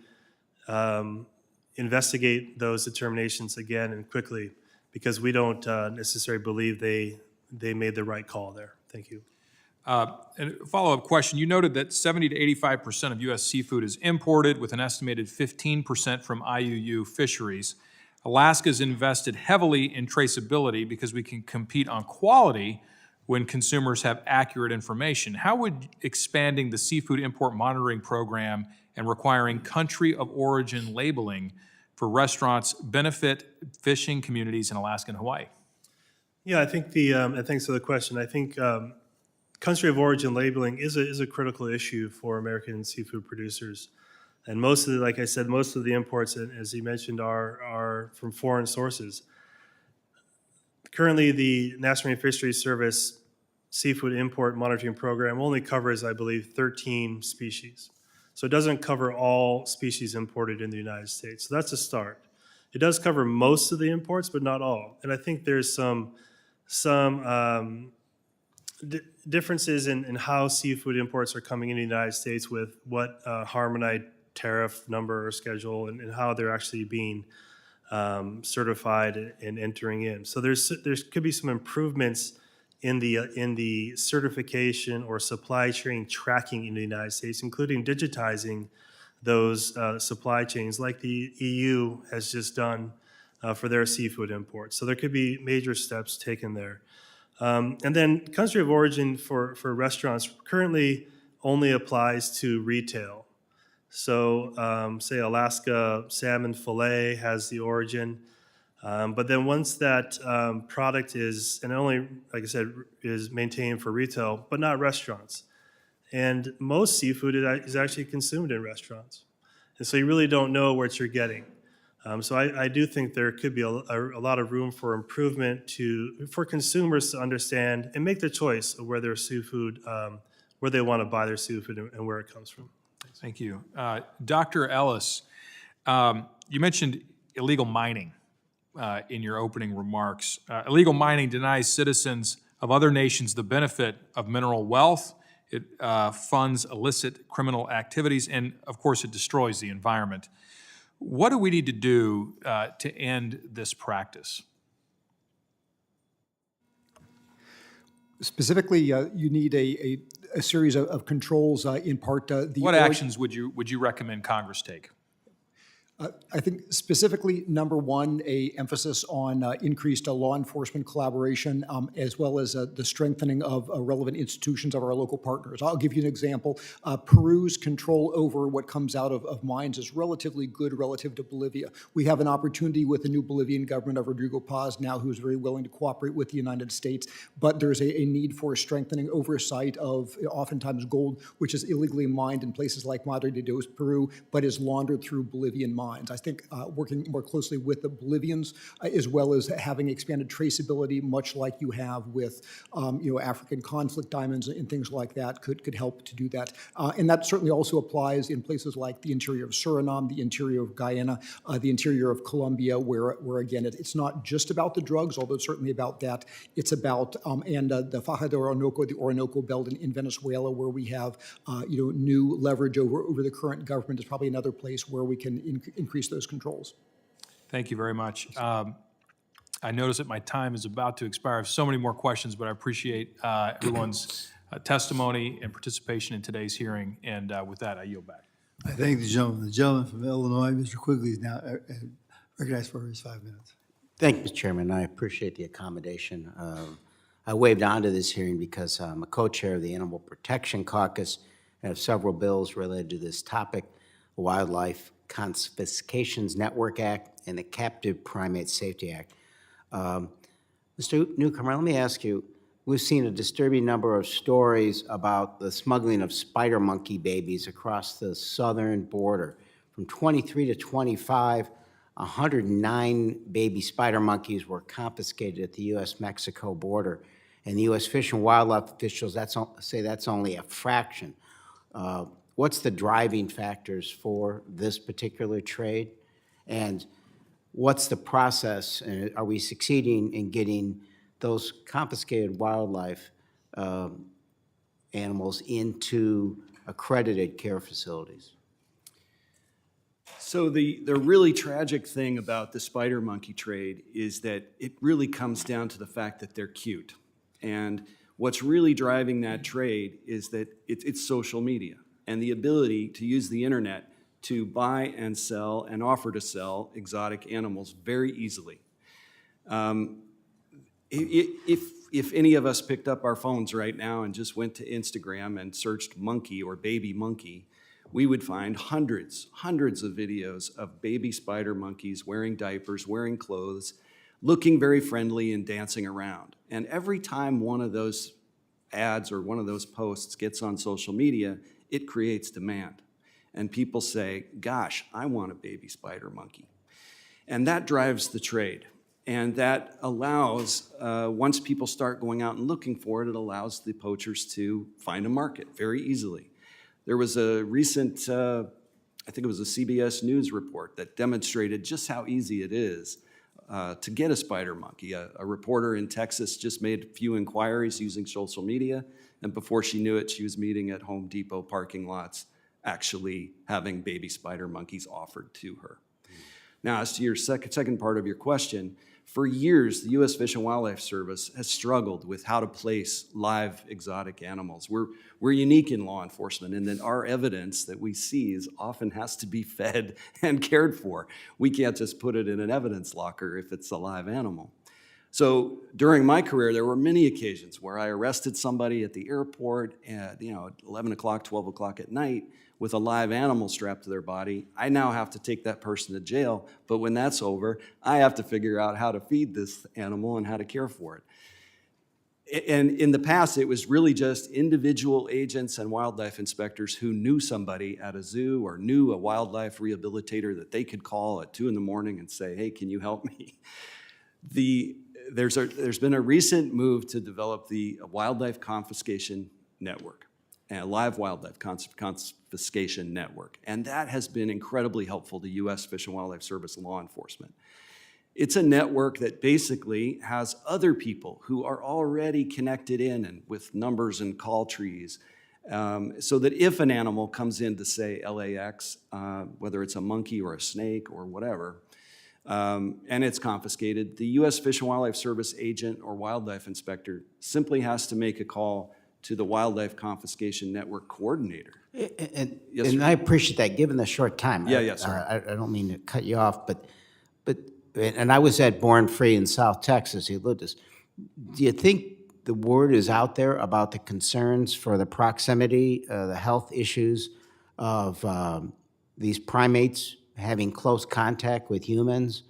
investigate those determinations again and quickly, because we don't necessarily believe they made the right call there. Thank you. And a follow-up question, you noted that 70 to 85% of U.S. seafood is imported, with an estimated 15% from IUU fisheries. Alaska's invested heavily in traceability because we can compete on quality when consumers have accurate information. How would expanding the seafood import monitoring program and requiring country of origin labeling for restaurants benefit fishing communities in Alaska and Hawaii? Yeah, I think and thanks for the question. I think country of origin labeling is a critical issue for American seafood producers. And most of the, like I said, most of the imports, as you mentioned, are from foreign sources. Currently, the National Marine Fisheries Service seafood import monitoring program only covers, I believe, 13 species. So it doesn't cover all species imported in the United States. So that's a start. It does cover most of the imports, but not all. And I think there's some differences in how seafood imports are coming into the United States with what harmonized tariff number or schedule and how they're actually being certified and entering in. So there could be some improvements in the certification or supply chain tracking in the United States, including digitizing those supply chains like the EU has just done for their seafood imports. So there could be major steps taken there. And then country of origin for restaurants currently only applies to retail. So say Alaska salmon fillet has the origin, but then once that product is, and only, like I said, is maintained for retail, but not restaurants. And most seafood is actually consumed in restaurants. And so you really don't know what you're getting. So I do think there could be a lot of room for improvement for consumers to understand and make the choice of where their seafood where they want to buy their seafood and where it comes from. Thank you. Dr. Ellis, you mentioned illegal mining in your opening remarks. Illegal mining denies citizens of other nations the benefit of mineral wealth. It funds illicit criminal activities, and of course, it destroys the environment. What do we need to do to end this practice? Specifically, you need a series of controls, in part. What actions would you recommend Congress take? I think specifically, number one, a emphasis on increased law enforcement collaboration, as well as the strengthening of relevant institutions of our local partners. I'll give you an example. Peru's control over what comes out of mines is relatively good relative to Bolivia. We have an opportunity with the new Bolivian government of Rodrigo Paz now, who's very willing to cooperate with the United States, but there's a need for strengthening oversight of oftentimes gold, which is illegally mined in places like Madre de Dios, Peru, but is laundered through Bolivian mines. I think working more closely with the Bolivians, as well as having expanded traceability, much like you have with African conflict diamonds and things like that, could help to do that. And that certainly also applies in places like the interior of Suriname, the interior of Guyana, the interior of Colombia, where again, it's not just about the drugs, although it's certainly about that. It's about, and the Faja de Orinoco, the Orinoco Belt in Venezuela, where we have new leverage over the current government, is probably another place where we can increase those controls. Thank you very much. I notice that my time is about to expire. I have so many more questions, but I appreciate everyone's testimony and participation in today's hearing. And with that, I yield back. I thank the gentleman. The gentleman from Illinois, Mr. Quigley, is now recognized for his 5 minutes. Thank you, Mr. Chairman. I appreciate the accommodation. I waved onto this hearing because I'm a co-chair of the Animal Protection Caucus and have several bills related to this topic, the Wildlife Confiscations Network Act and the Captive Primate Safety Act. Mr. Newcomer, let me ask you, we've seen a disturbing number of stories about the smuggling of spider monkey babies across the southern border. From 23 to 25, 109 baby spider monkeys were confiscated at the U.S.-Mexico border. And the U.S. Fish and Wildlife officials say that's only a fraction. What's the driving factors for this particular trade? And what's the process? Are we succeeding in getting those confiscated wildlife animals into accredited care facilities? So the really tragic thing about the spider monkey trade is that it really comes down to the fact that they're cute. And what's really driving that trade is that it's social media and the ability to use the internet to buy and sell and offer to sell exotic animals very easily. If any of us picked up our phones right now and just went to Instagram and searched monkey or baby monkey, we would find hundreds of videos of baby spider monkeys wearing diapers, wearing clothes, looking very friendly and dancing around. And every time one of those ads or one of those posts gets on social media, it creates demand. And people say, gosh, I want a baby spider monkey. And that drives the trade. And that allows, once people start going out and looking for it, it allows the poachers to find a market very easily. There was a recent, I think it was a CBS News report that demonstrated just how easy it is to get a spider monkey. A reporter in Texas just made a few inquiries using social media, and before she knew it, she was meeting at Home Depot parking lots, actually having baby spider monkeys offered to her. Now, as to your second part of your question, for years, the U.S. Fish and Wildlife Service has struggled with how to place live exotic animals. We're unique in law enforcement in that our evidence that we seize often has to be fed and cared for. We can't just put it in an evidence locker if it's a live animal. So during my career, there were many occasions where I arrested somebody at the airport at 11 o'clock, 12 o'clock at night with a live animal strapped to their body. I now have to take that person to jail, but when that's over, I have to figure out how to feed this animal and how to care for it. And in the past, it was really just individual agents and wildlife inspectors who knew somebody at a zoo or knew a wildlife rehabilitator that they could call at 2 in the morning and say, hey, can you help me? There's been a recent move to develop the Wildlife Confiscation Network. live wildlife confiscation network. And that has been incredibly helpful to U.S. Fish and Wildlife Service law enforcement. It's a network that basically has other people who are already connected in and with numbers and call trees, so that if an animal comes in to say LAX, whether it's a monkey or a snake or whatever, and it's confiscated, the U.S. Fish and Wildlife Service agent or wildlife inspector simply has to make a call to the Wildlife Confiscation Network coordinator. And, Yes, and sir. I appreciate that, given the short time. Yeah, yeah, sorry. I don't mean to cut you off, and I was at Born Free in South Texas, he lived this. Do you think the word is out there about the concerns for the proximity, the health issues of these primates having close contact with humans?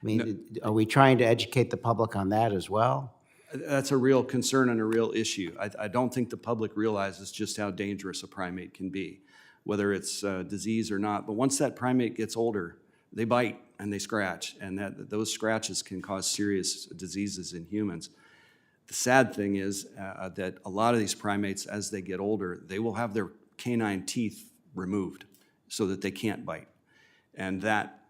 I mean, are we trying to educate the public on that as well? That's a real concern and a real issue. I don't think the public realizes just how dangerous a primate can be, whether it's disease or not. But once that primate gets older, they bite and they scratch, and those scratches can cause serious diseases in humans. The sad thing is that a lot of these primates, as they get older, they will have their canine teeth removed so that they can't bite. And that,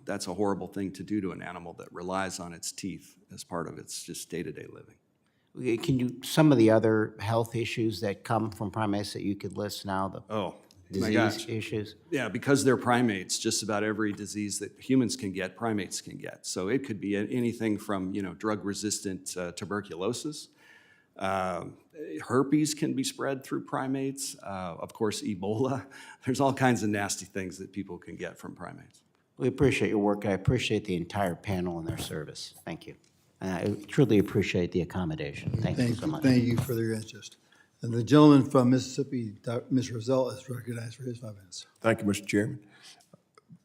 that's a horrible thing to do to an animal that relies on its teeth as part of its just day-to-day living. Can you, some of the other health issues that come from primates that you could list now, the Oh, my disease gosh. issues? Yeah, because they're primates, just about every disease that humans can get, primates can get. So it could be anything from, drug-resistant tuberculosis. Herpes can be spread through primates. Of course, Ebola. There's all kinds of nasty things that people can get from primates. We appreciate your work. I appreciate the entire panel and their service. Thank you. And I truly appreciate the accommodation. Thank you so much. Thank you for your interest. And the gentleman from Mississippi, Mr. Rozell, is recognized for his 5 minutes. Thank you, Mr. Chairman.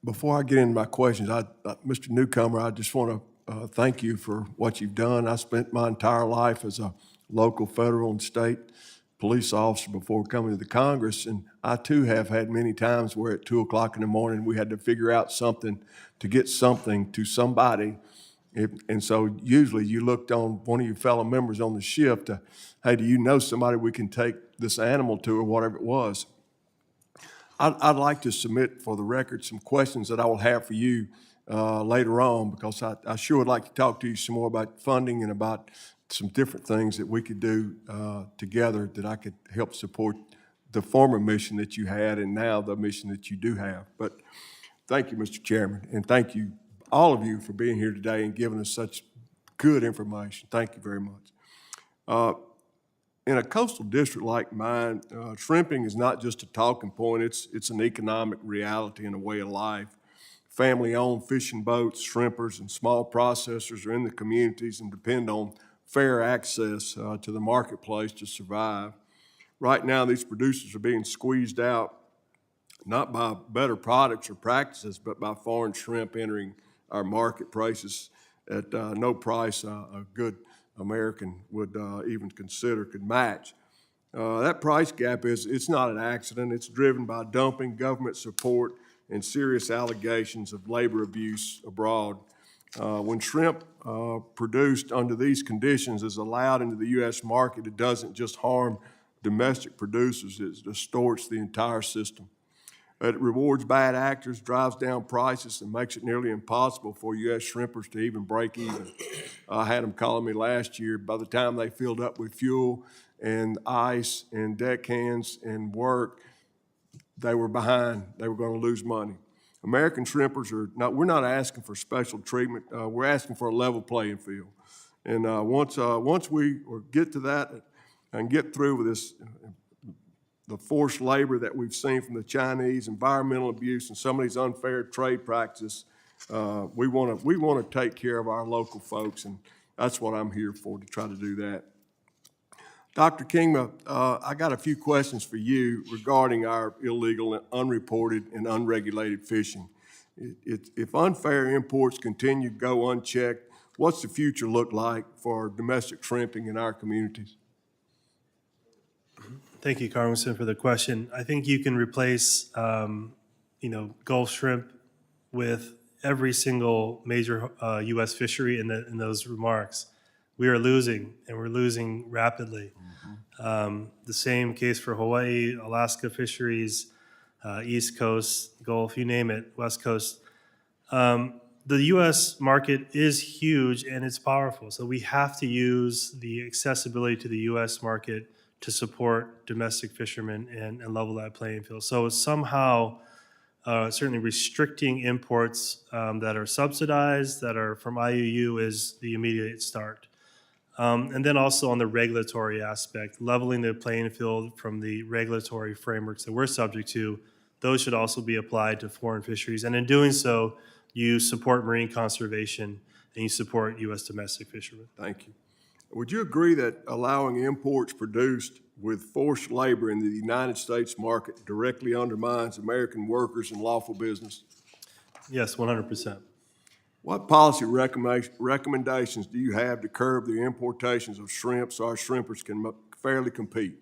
Before I get into my questions, Mr. Newcomer, I just want to thank you for what you've done. I spent my entire life as a local, federal, and state police officer before coming to the Congress, and I too have had many times where at 2 o'clock in the morning we had to figure out something to get something to somebody. And so usually you looked on one of your fellow members on the shift, hey, do you know somebody we can take this animal to, or whatever it was. I'd like to submit for the record some questions that I will have for you later on, because I sure would like to talk to you some more about funding and about some different things that we could do together that I could help support the former mission that you had and now the mission that you do have. But thank you, Mr. Chairman, and thank you, all of you, for being here today and giving us such good information. Thank you very much. In a coastal district like mine, shrimping is not just a talking point, it's an economic reality and a way of life. Family-owned fishing boats, shrimpers, and small processors are in the communities and depend on fair access to the marketplace to survive. Right now, these producers are being squeezed out, not by better products or practices, but by foreign shrimp entering our marketplaces at no price a good American would even consider could match. That price gap it's not an accident. It's driven by dumping, government support, and serious allegations of labor abuse abroad. When shrimp produced under these conditions is allowed into the U.S. market, it doesn't just harm domestic producers, it distorts the entire system. It rewards bad actors, drives down prices, and makes it nearly impossible for U.S. shrimpers to even break even. I had them calling me last year. By the time they filled up with fuel and ice and deckhands and work, they were behind. They were going to lose money. American shrimpers we're not asking for special treatment. We're asking for a level playing field. And once we get to that and get through with this, the forced labor that we've seen from the Chinese, environmental abuse, and some of these unfair trade practices, we want to take care of our local folks, and that's what I'm here for, to try to do that. Dr. Kingma, I got a few questions for you regarding our illegal, unreported, and unregulated fishing. If unfair imports continue to go unchecked, what's the future look like for domestic shrimping in our communities? Thank you, Congressman, for the question. I think you can replace, Gulf shrimp with every single major U.S. fishery in those remarks. we are losing, and we're losing rapidly. The same case for Hawaii, Alaska fisheries, East Coast, Gulf, you name it, West Coast. The U.S. market is huge and it's powerful, so we have to use the accessibility to the U.S. market to support domestic fishermen and level that playing field. So somehow, certainly restricting imports that are subsidized, that are from IUU, is the immediate start. And then also on the regulatory aspect, leveling the playing field from the regulatory frameworks that we're subject to, those should also be applied to foreign fisheries. And in doing so, you support marine conservation and you support U.S. domestic fishermen. Thank you. Would you agree that allowing imports produced with forced labor in the United States market directly undermines American workers and lawful business? Yes, 100%. What policy recommendations do you have to curb the importations of shrimp so our shrimpers can fairly compete?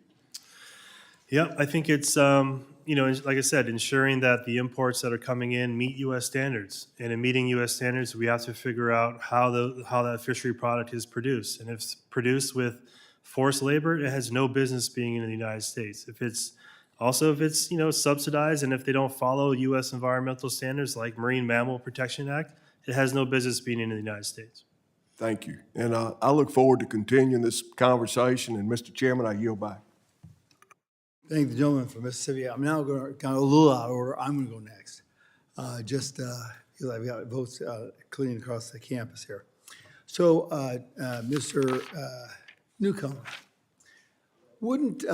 Yeah, I think it's, like I said, ensuring that the imports that are coming in meet U.S. standards. And in meeting U.S. standards, we have to figure out how that fishery product is produced. And if it's produced with forced labor, it has no business being in the United States. If it's subsidized, and if they don't follow U.S. environmental standards like Marine Mammal Protection Act, it has no business being in the United States. Thank you. And I look forward to continuing this conversation. And Mr. Chairman, I yield back. Thank the gentleman from Mississippi. I'm now going to kind of a little out of order. I'm going to go next, because I've got votes clean across the campus here. So, Mr. Newcomer, wouldn't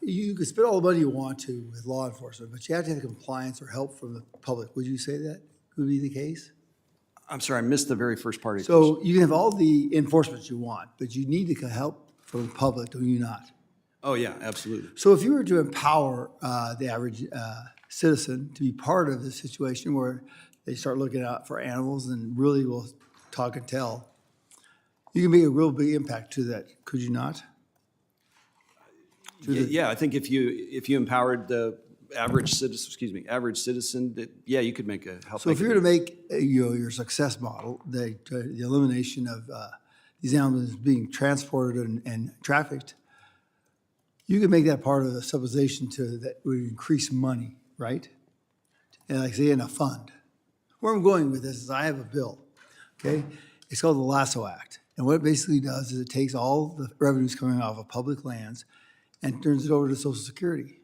you could spend all the money you want to with law enforcement, but you have to have compliance or help from the public? Would you say that would be the case? I'm sorry, I missed the very first part of your question. So you can have all the enforcement you want, but you need to help from the public, do you not? Oh, yeah, absolutely. So if you were to empower the average citizen to be part of this situation where they start looking out for animals and really will talk and tell, you can make a real big impact to that, could you not? Yeah, I think if you empowered the average citizen, that, yeah, you could make a help. So if you were to make your success model, the elimination of these animals being transported and trafficked, you could make that part of the supposition that would increase money, right? And like say in a fund. Where I'm going with this is I have a bill, okay? It's called the Lasso Act. And what it basically does is it takes all the revenues coming off of public lands and turns it over to Social Security.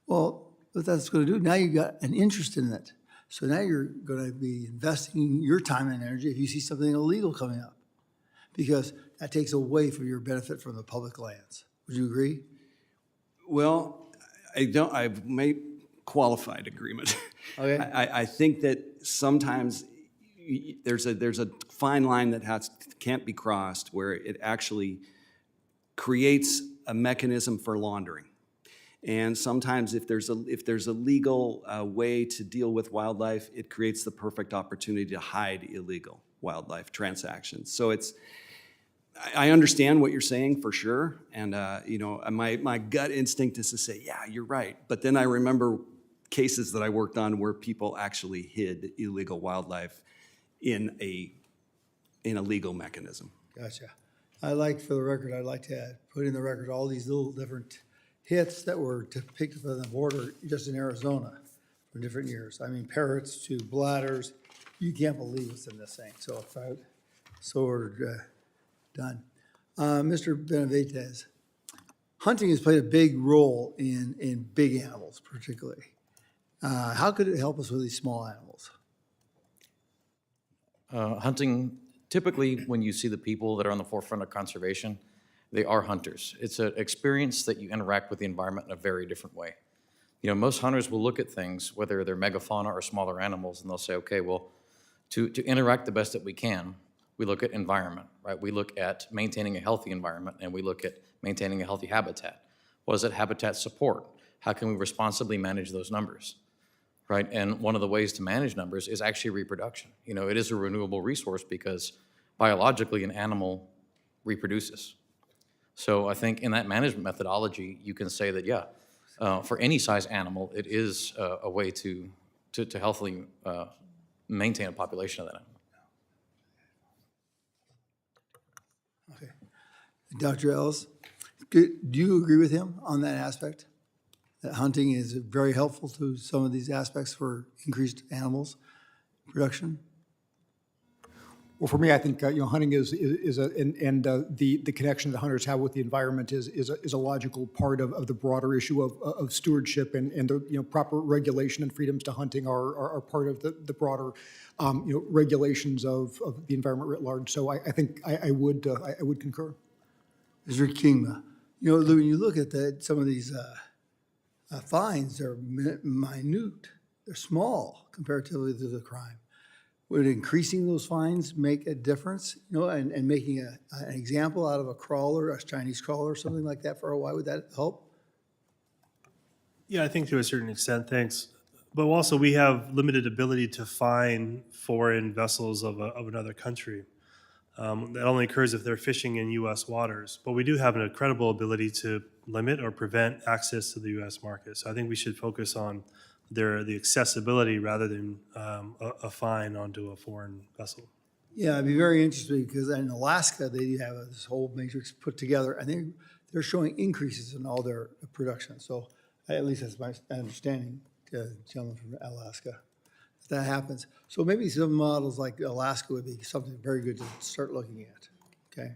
Well, what that's going to do, now you've got an interest in it. So now you're going to be investing your time and energy if you see something illegal coming up, because that takes away from your benefit from the public lands. Would you agree? Well, I've made qualified agreement. Okay. I think that sometimes there's a fine line that can't be crossed where it actually creates a mechanism for laundering. And sometimes if there's a legal way to deal with wildlife, it creates the perfect opportunity to hide illegal wildlife transactions. So I understand what you're saying for sure, and my gut instinct is to say, yeah, you're right. But then I remember cases that I worked on where people actually hid illegal wildlife in a legal mechanism. Gotcha. For the record, I'd like to put in the record all these little different hits that were depicted on the border just in Arizona for different years. I mean, parrots to bladders. You can't believe what's in this thing. So we're done. Mr. Benavides, hunting has played a big role in big animals particularly. How could it help us with these small animals? Hunting, typically when you see the people that are on the forefront of conservation, they are hunters. It's an experience that you interact with the environment in a very different way. Most hunters will look at things, whether they're megafauna or smaller animals, and they'll say, okay, well, to interact the best that we can, we look at environment, right? We look at maintaining a healthy environment, and we look at maintaining a healthy habitat. What does that habitat support? How can we responsibly manage those numbers, right? And one of the ways to manage numbers is actually reproduction. It is a renewable resource because biologically an animal reproduces. So I think in that management methodology, you can say that, yeah, for any size animal, it is a way to healthily maintain a population of that animal. Dr. Ellis, do you agree with him on that aspect? That hunting is very helpful to some of these aspects for increased animals production? Well, for me, I think, hunting is the connection that hunters have with the environment is a logical part of the broader issue of stewardship, and the, proper regulation and freedoms to hunting are part of the broader, regulations of the environment writ large. So I think I would concur. Mr. Kingma, Lou, when you look at some of these fines, they're minute, they're small comparatively to the crime. Would increasing those fines make a difference, and making an example out of a crawler, a Chinese crawler, or something like that for a while, would that help? Yeah, I think to a certain extent, thanks. But also, we have limited ability to fine foreign vessels of another country. That only occurs if they're fishing in U.S. waters. But we do have an incredible ability to limit or prevent access to the U.S. market. So I think we should focus on the accessibility rather than a fine onto a foreign vessel. Yeah, I'd be very interested because in Alaska, they have this whole matrix put together, and they're showing increases in all their production. So at least that's my understanding, gentlemen from Alaska, that happens. So maybe some models like Alaska would be something very good to start looking at, okay?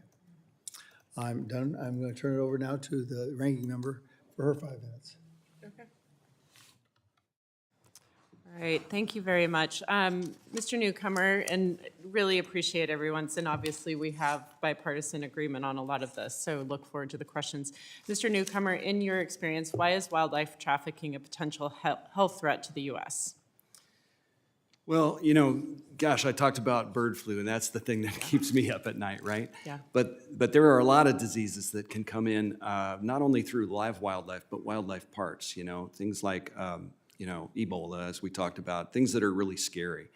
I'm done. I'm going to turn it over now to the ranking member for her 5 minutes. Okay. All right, thank you very much. Mr. Newcomer, and really appreciate everyone's, and obviously we have bipartisan agreement on a lot of this, so look forward to the questions. Mr. Newcomer, in your experience, why is wildlife trafficking a potential health threat to the U.S.? Well, gosh, I talked about bird flu, and that's the thing that keeps me up at night, right? Yeah. But there are a lot of diseases that can come in, not only through live wildlife, but wildlife parts, things like, Ebola, as we talked about, things that are really scary.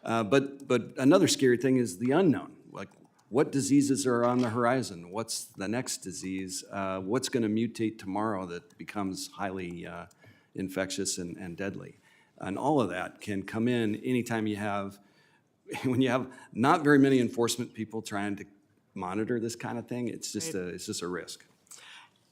But another scary thing is the unknown. Like, what diseases are on the horizon? What's the next disease? What's going to mutate tomorrow that becomes highly infectious and deadly? And all of that can come in anytime when you have not very many enforcement people trying to monitor this kind of thing. It's just a risk.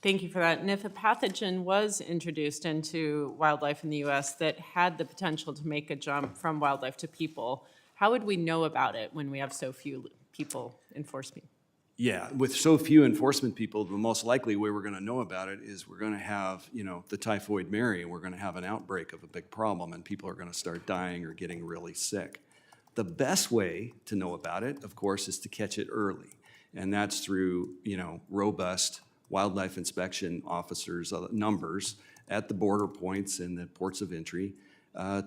Thank you for that. And if a pathogen was introduced into wildlife in the U.S. that had the potential to make a jump from wildlife to people, how would we know about it when we have so few people enforcing? Yeah, with so few enforcement people, the most likely way we're going to know about it is we're going to have, the typhoid Mary, and we're going to have an outbreak of a big problem, and people are going to start dying or getting really sick. The best way to know about it, of course, is to catch it early, and that's through, robust wildlife inspection officers, numbers at the border points and the ports of entry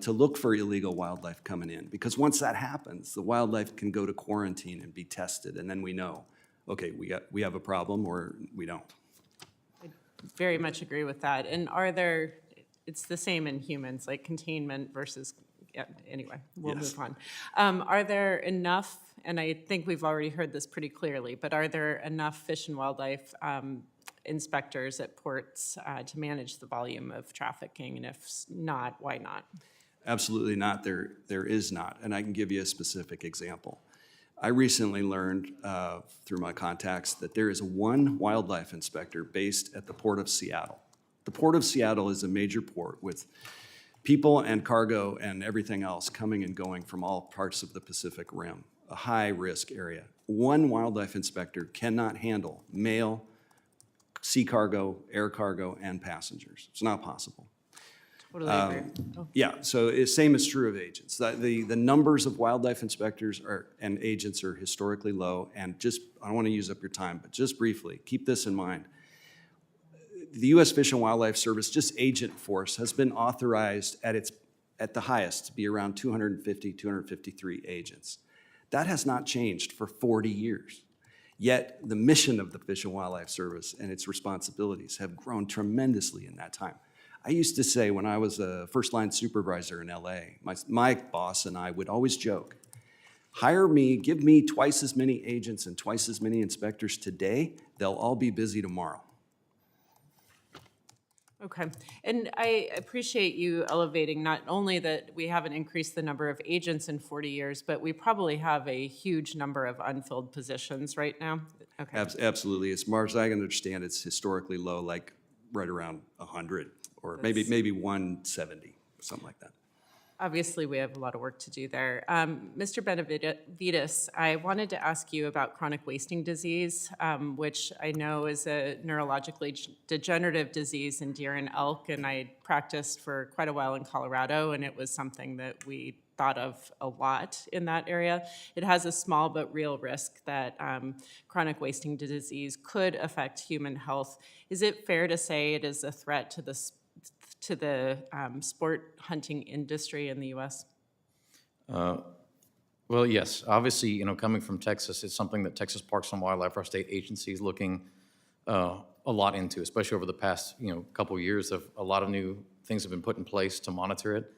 to look for illegal wildlife coming in. Because once that happens, the wildlife can go to quarantine and be tested, and then we know, okay, we have a problem or we don't. I very much agree with that. And it's the same in humans, like containment versus, anyway, we'll Yes. move on. Are there enough, and I think we've already heard this pretty clearly, but are there enough fish and wildlife inspectors at ports to manage the volume of trafficking? And if not, why not? Absolutely not. There is not. And I can give you a specific example. I recently learned through my contacts that there is one wildlife inspector based at the Port of Seattle. The Port of Seattle is a major port with people and cargo and everything else coming and going from all parts of the Pacific Rim, a high-risk area. One wildlife inspector cannot handle mail, sea cargo, air cargo, and passengers. It's not possible. Totally agree. Yeah, so same is true of agents. The numbers of wildlife inspectors and agents are historically low, and I don't want to use up your time, but just briefly, keep this in mind. The U.S. Fish and Wildlife Service, just agent force, has been authorized at the highest to be around 250, 253 agents. That has not changed for 40 years. Yet the mission of the Fish and Wildlife Service and its responsibilities have grown tremendously in that time. I used to say when I was a first-line supervisor in LA, my boss and I would always joke, hire me, give me twice as many agents and twice as many inspectors today, they'll all be busy tomorrow. Okay, and I appreciate you elevating not only that we haven't increased the number of agents in 40 years, but we probably have a huge number of unfilled positions right now. Okay, Absolutely. As far as I can understand, it's historically low, like right around 100, or maybe 170, something like that. obviously, we have a lot of work to do there. Mr. Benavides, I wanted to ask you about chronic wasting disease, which I know is a neurologically degenerative disease in deer and elk, and I practiced for quite a while in Colorado, and it was something that we thought of a lot in that area. It has a small but real risk that chronic wasting disease could affect human health. Is it fair to say it is a threat to the sport hunting industry in the U.S.? Well, yes, obviously, coming from Texas, it's something that Texas Parks and Wildlife, our state agency, is looking a lot into, especially over the past, couple years of a lot of new things have been put in place to monitor it.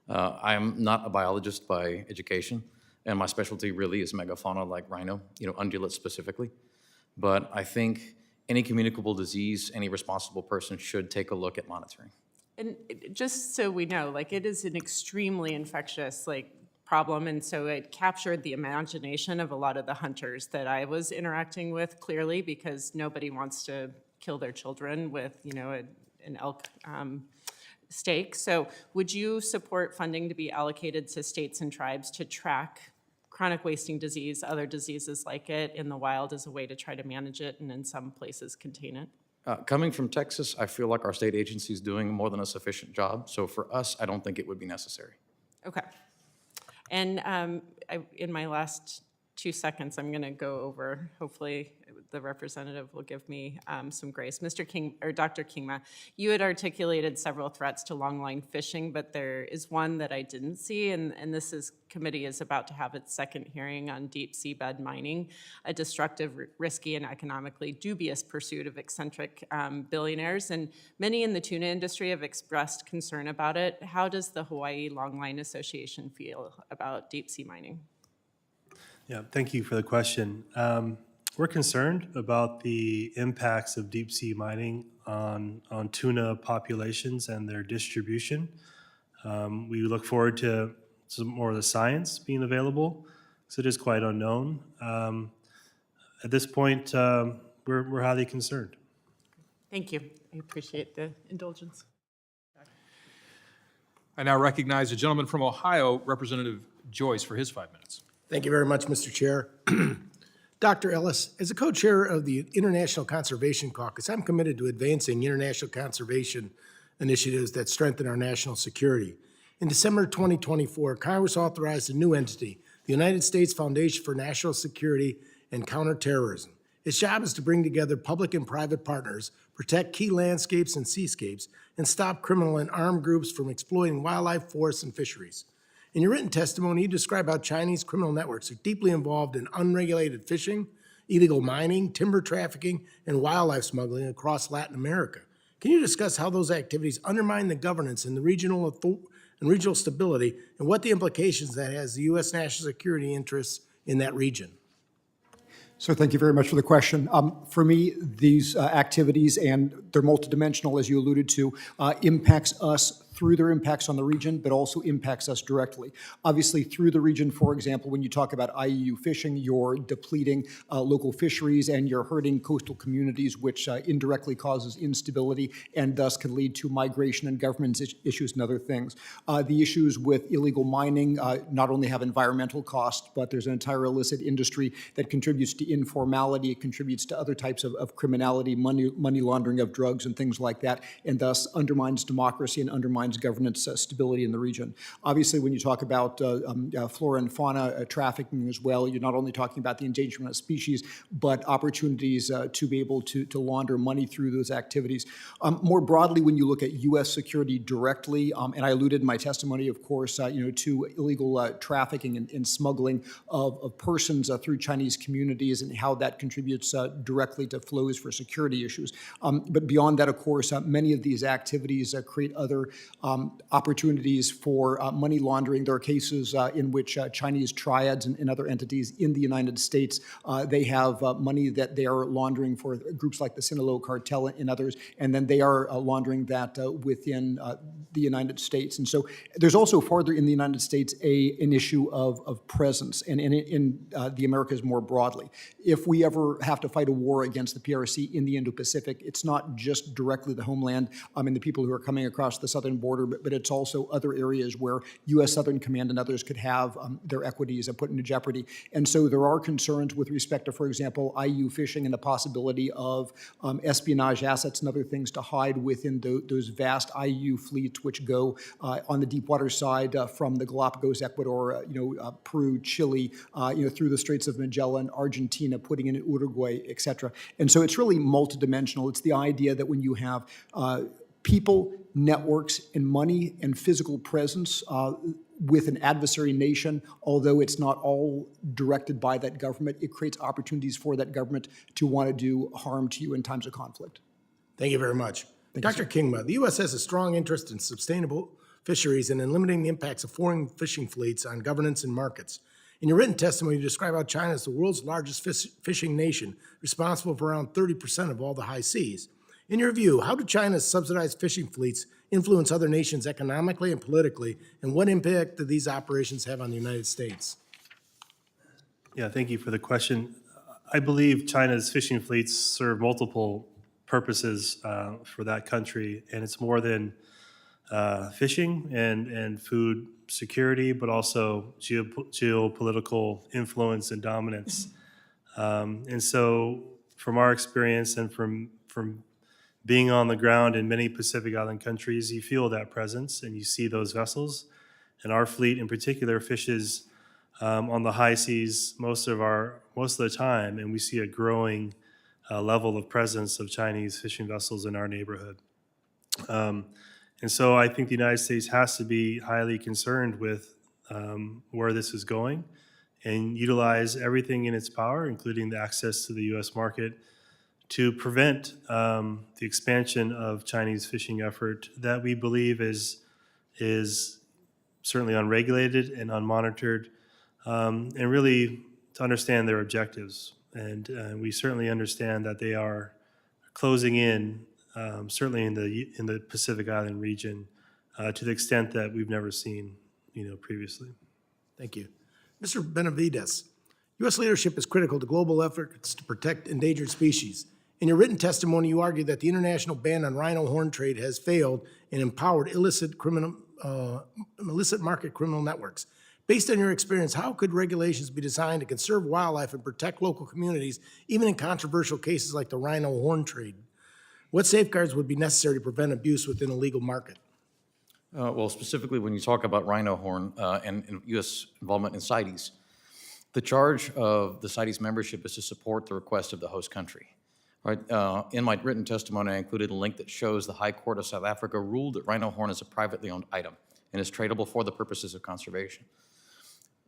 I am not a biologist by education, and my specialty really is megafauna like rhino, ungulates specifically. But I think any communicable disease, any responsible person should take a look at monitoring. And just so we know, it is an extremely infectious, problem, and so it captured the imagination of a lot of the hunters that I was interacting with, clearly, because nobody wants to kill their children with, an elk stake. So would you support funding to be allocated to states and tribes to track chronic wasting disease, other diseases like it in the wild as a way to try to manage it and in some places contain it? Coming from Texas, I feel like our state agency is doing more than a sufficient job. So for us, I don't think it would be necessary. Okay. And in my last 2 seconds, I'm going to go over, hopefully the representative will give me some grace. Mr. King, or Dr. Kingma, you had articulated several threats to longline fishing, but there is one that I didn't see, and this committee is about to have its second hearing on deep seabed mining, a destructive, risky, and economically dubious pursuit of eccentric billionaires, and many in the tuna industry have expressed concern about it. How does the Hawaii Longline Association feel about deep sea mining? Yeah, thank you for the question. We're concerned about the impacts of deep sea mining on tuna populations and their distribution. We look forward to some more of the science being available, because it is quite unknown. At this point, we're highly concerned. Thank you. I appreciate the indulgence. I now recognize the gentleman from Ohio, Representative Joyce, for his 5 minutes. Thank you very much, Mr. Chair. Dr. Ellis, as a co-chair of the International Conservation Caucus, I'm committed to advancing international conservation initiatives that strengthen our national security. In December 2024, Congress authorized a new entity, the United States Foundation for National Security and Counterterrorism. Its job is to bring together public and private partners, protect key landscapes and seascapes, and stop criminal and armed groups from exploiting wildlife, forests, and fisheries. In your written testimony, you describe how Chinese criminal networks are deeply involved in unregulated fishing, illegal mining, timber trafficking, and wildlife smuggling across Latin America. Can you discuss how those activities undermine the governance and the regional stability, and what the implications that has the U.S. national security interests in that region? So thank you very much for the question. For me, these activities, and they're multidimensional, as you alluded to, impacts us through their impacts on the region, but also impacts us directly. Obviously, through the region, for example, when you talk about IUU fishing, you're depleting local fisheries and you're hurting coastal communities, which indirectly causes instability and thus can lead to migration and governance issues and other things. The issues with illegal mining not only have environmental costs, but there's an entire illicit industry that contributes to informality, it contributes to other types of criminality, money laundering of drugs and things like that, and thus undermines democracy and undermines governance stability in the region. Obviously, when you talk about flora and fauna trafficking as well, you're not only talking about the endangerment of species, but opportunities to be able to launder money through those activities. More broadly, when you look at U.S. security directly, and I alluded in my testimony, of course, to illegal trafficking and smuggling of persons through Chinese communities and how that contributes directly to flows for security issues. But beyond that, of course, many of these activities create other opportunities for money laundering. There are cases in which Chinese triads and other entities in the United States, they have money that they are laundering for groups like the Sinaloa cartel and others, and then they are laundering that within the United States. And so there's also farther in the United States an issue of presence and in the Americas more broadly. If we ever have to fight a war against the PRC in the Indo-Pacific, it's not just directly the homeland and the people who are coming across the southern border, but it's also other areas where U.S. Southern Command and others could have their equities put into jeopardy. And so there are concerns with respect to, for example, IU fishing and the possibility of espionage assets and other things to hide within those vast IU fleets which go on the deep water side from the Galapagos, Ecuador, Peru, Chile, through the Straits of Magellan, Argentina, putting in Uruguay, et cetera. And so it's really multidimensional. It's the idea that when you have people, networks, and money and physical presence with an adversary nation, although it's not all directed by that government, it creates opportunities for that government to want to do harm to you in times of conflict. Thank you very much. Dr. Kingma, the U.S. has a strong interest in sustainable fisheries and in limiting the impacts of foreign fishing fleets on governance and markets. In your written testimony, you describe how China is the world's largest fishing nation, responsible for around 30% of all the high seas. In your view, how do China's subsidized fishing fleets influence other nations economically and politically, and what impact do these operations have on the United States? Yeah, thank you for the question. I believe China's fishing fleets serve multiple purposes for that country, and it's more than fishing and food security, but also geopolitical influence and dominance. And so from our experience and from being on the ground in many Pacific Island countries, you feel that presence and you see those vessels. And our fleet in particular fishes on the high seas most of the time, and we see a growing level of presence of Chinese fishing vessels in our neighborhood. And so I think the United States has to be highly concerned with where this is going and utilize everything in its power, including the access to the U.S. market, to prevent the expansion of Chinese fishing effort that we believe is certainly unregulated and unmonitored, and really to understand their objectives. And we certainly understand that they are closing in, certainly in the Pacific Island region, to the extent that we've never seen, previously. Thank you. Mr. Benavides, U.S. leadership is critical to global efforts to protect endangered species. In your written testimony, you argue that the international ban on rhino horn trade has failed and empowered illicit market criminal networks. Based on your experience, how could regulations be designed to conserve wildlife and protect local communities, even in controversial cases like the rhino horn trade? What safeguards would be necessary to prevent abuse within a legal market? Well, specifically when you talk about rhino horn and U.S. involvement in CITES, the charge of the CITES membership is to support the request of the host country. Right. In my written testimony, I included a link that shows the High Court of South Africa ruled that rhino horn is a privately owned item and is tradable for the purposes of conservation.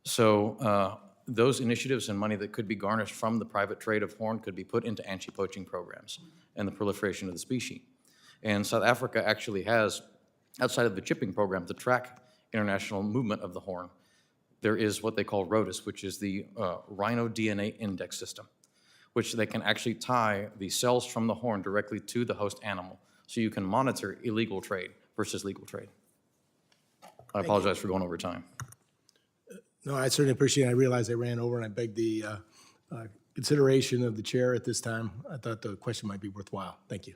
So those initiatives and money that could be garnished from the private trade of horn could be put into anti-poaching programs and the proliferation of the species. And South Africa actually has, outside of the chipping program, to track international movement of the horn, there is what they call RODIS, which is the Rhino DNA Index System, which they can actually tie the cells from the horn directly to the host animal, so you can monitor illegal trade versus legal trade. I apologize for going over time. No, I certainly appreciate it. I realize I ran over and I beg the consideration of the chair at this time. I thought the question might be worthwhile. Thank you.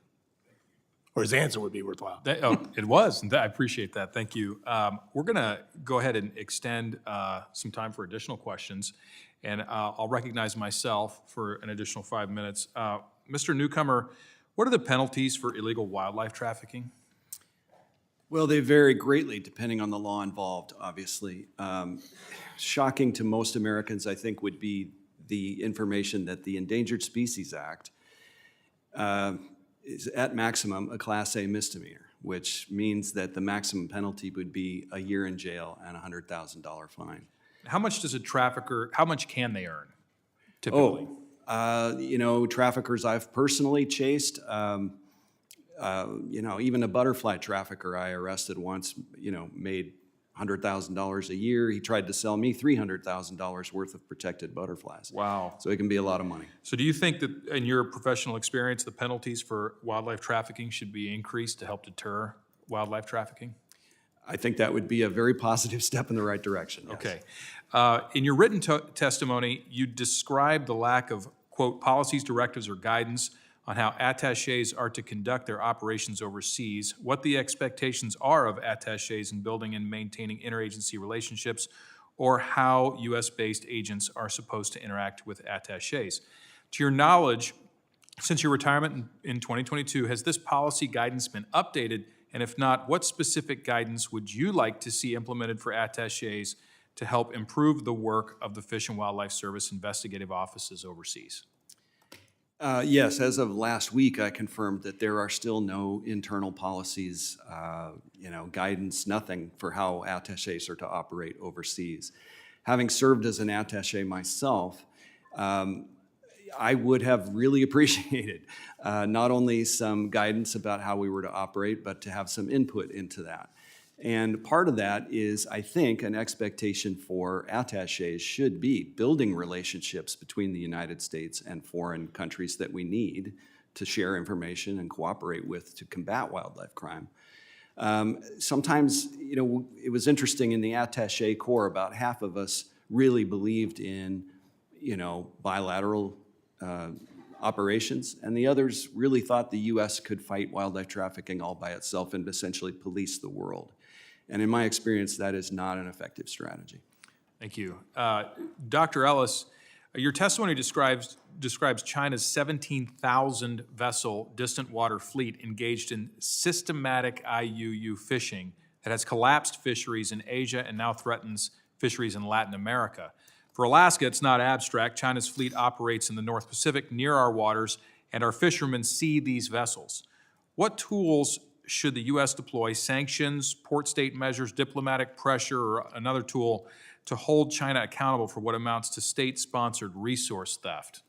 Or his answer would be worthwhile. It was, and I appreciate that. Thank you. We're going to go ahead and extend some time for additional questions, and I'll recognize myself for an additional 5 minutes. Mr. Newcomer, what are the penalties for illegal wildlife trafficking? Well, they vary greatly depending on the law involved, obviously. Shocking to most Americans, I think, would be the information that the Endangered Species Act is at maximum a Class A misdemeanor, which means that the maximum penalty would be a year in jail and a $100,000 fine. How much does a trafficker, how much can they earn typically? Traffickers I've personally chased, Even a butterfly trafficker I arrested once, made $100,000 a year. He tried to sell me $300,000 worth of protected butterflies. Wow. So it can be a lot of money. So do you think that, in your professional experience, the penalties for wildlife trafficking should be increased to help deter wildlife trafficking? I think that would be a very positive step in the right direction. Yes. Okay. In your written testimony, you described the lack of, quote, policies, directives, or guidance on how attachés are to conduct their operations overseas, what the expectations are of attachés in building and maintaining interagency relationships, or how U.S.-based agents are supposed to interact with attachés. To your knowledge, since your retirement in 2022, has this policy guidance been updated? And if not, what specific guidance would you like to see implemented for attachés to help improve the work of the Fish and Wildlife Service investigative offices overseas? Yes, as of last week, I confirmed that there are still no internal policies, guidance, nothing for how attachés are to operate overseas. Having served as an attaché myself, I would have really appreciated not only some guidance about how we were to operate, but to have some input into that. And part of that is, I think, an expectation for attachés should be building relationships between the United States and foreign countries that we need to share information and cooperate with to combat wildlife crime. Sometimes, it was interesting in the attaché corps, about half of us really believed in, bilateral operations, and the others really thought the U.S. could fight wildlife trafficking all by itself and essentially police the world. And in my experience, that is not an effective strategy. Thank you. Dr. Ellis, your testimony describes China's 17,000 vessel distant water fleet engaged in systematic IUU fishing that has collapsed fisheries in Asia and now threatens fisheries in Latin America. For Alaska, it's not abstract. China's fleet operates in the North Pacific near our waters, and our fishermen see these vessels. What tools should the U.S. deploy, sanctions, port state measures, diplomatic pressure, or another tool to hold China accountable for what amounts to state-sponsored resource theft?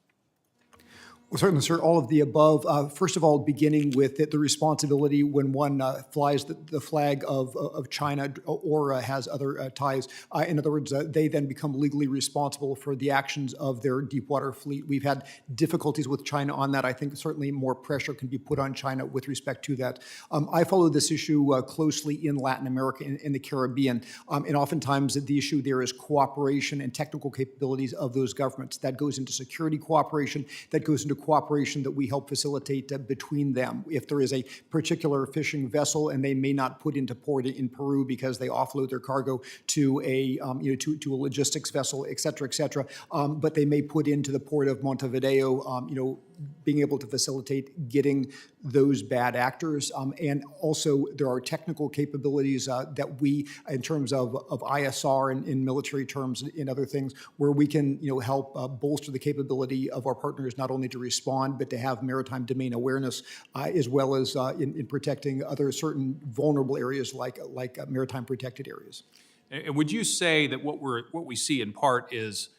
Well, certainly, sir, all of the above. First of all, beginning with the responsibility when one flies the flag of China or has other ties. In other words, they then become legally responsible for the actions of their deep water fleet. We've had difficulties with China on that. I think certainly more pressure can be put on China with respect to that. I follow this issue closely in Latin America, in the Caribbean, and oftentimes the issue there is cooperation and technical capabilities of those governments. That goes into security cooperation, that goes into cooperation that we help facilitate between them. If there is a particular fishing vessel and they may not put into port in Peru because they offload their cargo to a to a logistics vessel, et cetera, but they may put into the port of Montevideo, being able to facilitate getting those bad actors. And also there are technical capabilities that we, in terms of ISR and in military terms and other things, where we can help bolster the capability of our partners not only to respond, but to have maritime domain awareness, as well as in protecting other certain vulnerable areas like maritime protected areas. And would you say that what we see in part is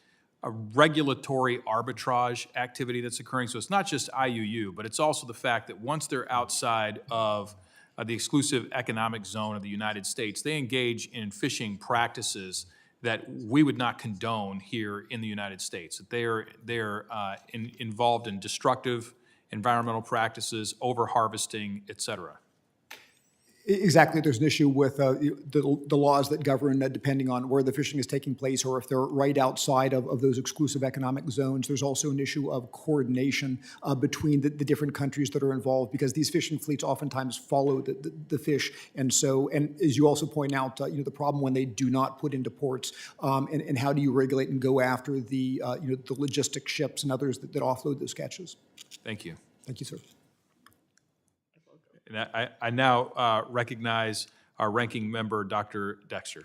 a regulatory arbitrage activity that's occurring? So it's not just IUU, but it's also the fact that once they're outside of the exclusive economic zone of the United States, they engage in fishing practices that we would not condone here in the United States. That they're involved in destructive environmental practices, over-harvesting, et cetera. Exactly. There's an issue with the laws that govern depending on where the fishing is taking place or if they're right outside of those exclusive economic zones. There's also an issue of coordination between the different countries that are involved, because these fishing fleets oftentimes follow the fish. And as you also point out, the problem when they do not put into ports, and how do you regulate and go after the logistic ships and others that offload those catches. Thank you. Thank you, sir. And I now recognize our ranking member, Dr. Dexter.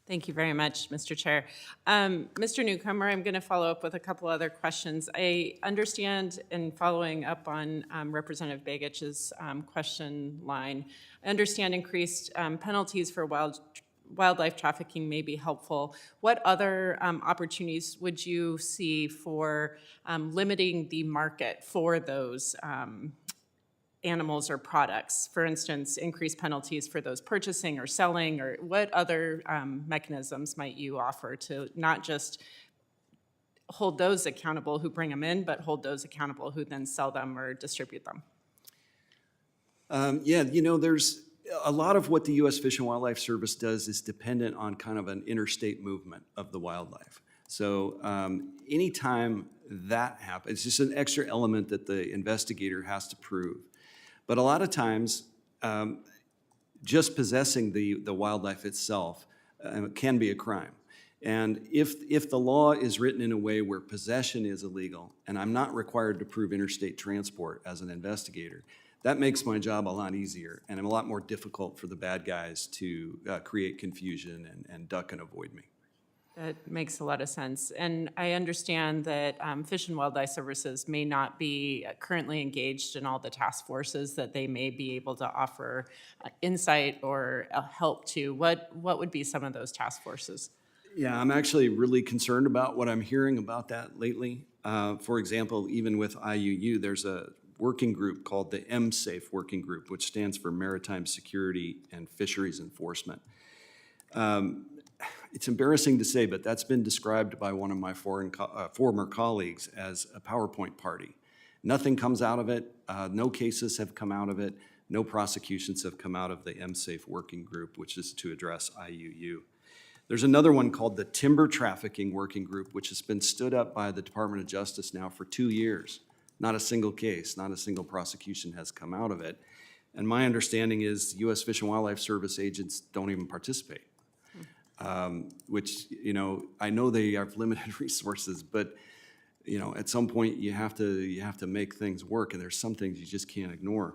Thank you very much, Mr. Chair. Mr. Newcomer, I'm going to follow up with a couple other questions. I understand, in following up on Representative Begich's question line, I understand increased penalties for wildlife trafficking may be helpful. What other opportunities would you see for limiting the market for those animals or products? For instance, increased penalties for those purchasing or selling, or what other mechanisms might you offer to not just hold those accountable who bring them in, but hold those accountable who then sell them or distribute them? Yeah, there's a lot of what the U.S. Fish and Wildlife Service does is dependent on kind of an interstate movement of the wildlife. So anytime that happens, it's just an extra element that the investigator has to prove. But a lot of times, just possessing the wildlife itself can be a crime. And if the law is written in a way where possession is illegal, and I'm not required to prove interstate transport as an investigator, that makes my job a lot easier, and I'm a lot more difficult for the bad guys to create confusion and duck and avoid me. That makes a lot of sense. And I understand that Fish and Wildlife Services may not be currently engaged in all the task forces that they may be able to offer insight or help to. What would be some of those task forces? Yeah, I'm actually really concerned about what I'm hearing about that lately. For example, even with IUU, there's a working group called the MSAFE Working Group, which stands for Maritime Security and Fisheries Enforcement. It's embarrassing to say, but that's been described by one of my former colleagues as a PowerPoint party. Nothing comes out of it. No cases have come out of it. No prosecutions have come out of the MSAFE Working Group, which is to address IUU. There's another one called the Timber Trafficking Working Group, which has been stood up by the Department of Justice now for 2 years. Not a single case, not a single prosecution has come out of it. And my understanding is U.S. Fish and Wildlife Service agents don't even participate. Which, I know they have limited resources, but, at some point you have to make things work, and there's some things you just can't ignore.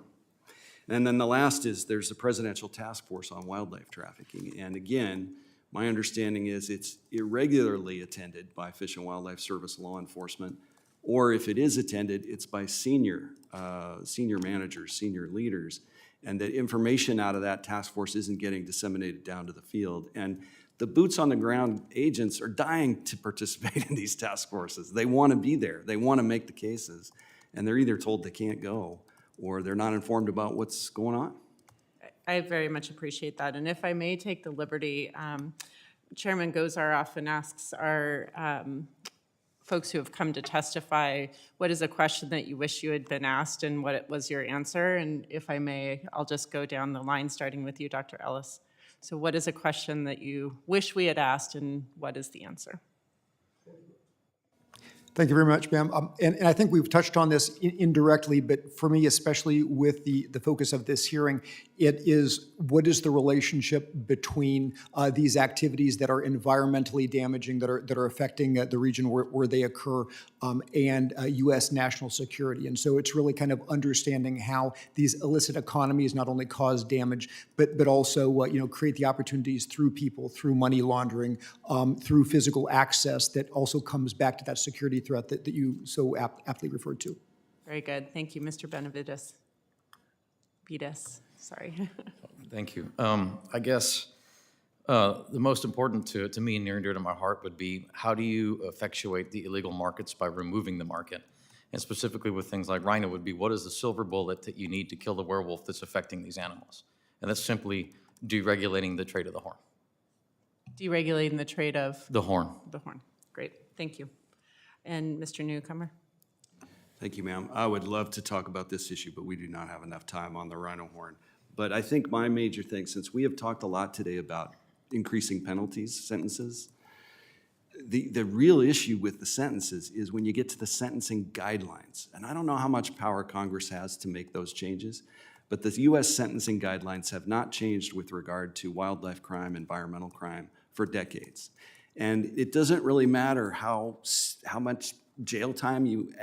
And then the last is there's the Presidential Task Force on Wildlife Trafficking. And again, my understanding is it's irregularly attended by Fish and Wildlife Service law enforcement, or if it is attended, it's by senior managers, senior leaders, and the information out of that task force isn't getting disseminated down to the field. And the boots on the ground agents are dying to participate in these task forces. They want to be there. They want to make the cases, and they're either told they can't go or they're not informed about what's going on. I very much appreciate that. And if I may take the liberty, Chairman Gosar often asks our folks who have come to testify, what is a question that you wish you had been asked and what was your answer? And if I may, I'll just go down the line, starting with you, Dr. Ellis. So what is a question that you wish we had asked, and what is the answer? Thank you very much, ma'am. And I think we've touched on this indirectly, but for me, especially with the focus of this hearing, it is what is the relationship between these activities that are environmentally damaging, that are affecting the region where they occur, and U.S. national security. And so it's really kind of understanding how these illicit economies not only cause damage, but also create the opportunities through people, through money laundering, through physical access that also comes back to that security threat that you so aptly referred to. Very good. Thank you, Mr. Benavides. Sorry. Thank you. I guess the most important to me, near and dear to my heart, would be how do you effectuate the illegal markets by removing the market? And specifically with things like rhino would be, what is the silver bullet that you need to kill the werewolf that's affecting these animals? And that's simply deregulating the trade of the horn. Deregulating the trade of? The horn. The horn. Great. Thank you. And Mr. Newcomer? Thank you, ma'am. I would love to talk about this issue, but we do not have enough time on the rhino horn. But I think my major thing, since we have talked a lot today about increasing penalties, sentences, the real issue with the sentences is when you get to the sentencing guidelines. And I don't know how much power Congress has to make those changes, but the U.S. sentencing guidelines have not changed with regard to wildlife crime, environmental crime for decades. And it doesn't really matter how much jail time you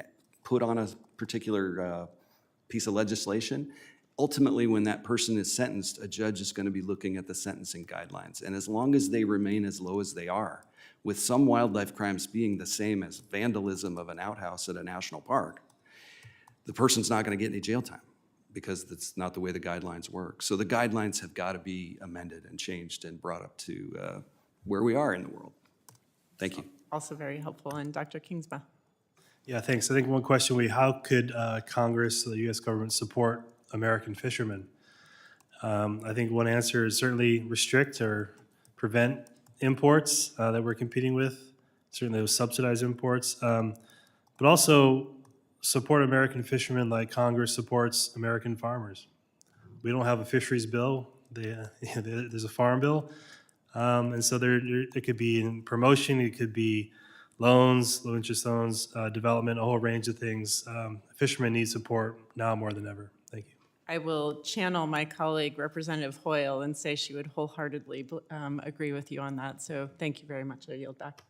put on a particular piece of legislation. Ultimately, when that person is sentenced, a judge is going to be looking at the sentencing guidelines. And as long as they remain as low as they are, with some wildlife crimes being the same as vandalism of an outhouse at a national park, the person's not going to get any jail time because that's not the way the guidelines work. So the guidelines have got to be amended and changed and brought up to where we are in the world. Thank you. Also very helpful. And Dr. Kingsma? Yeah, thanks. I think one question how could Congress, the U.S. government, support American fishermen. I think one answer is certainly restrict or prevent imports that we're competing with, certainly those subsidized imports, but also support American fishermen like Congress supports American farmers. We don't have a fisheries bill. There's a farm bill. And so it could be in promotion, it could be loans, low interest loans, development, a whole range of things. Fishermen need support now more than ever. Thank you. I will channel my colleague, Representative Hoyle, and say she would wholeheartedly agree with you on that. So thank you very much. I yield back.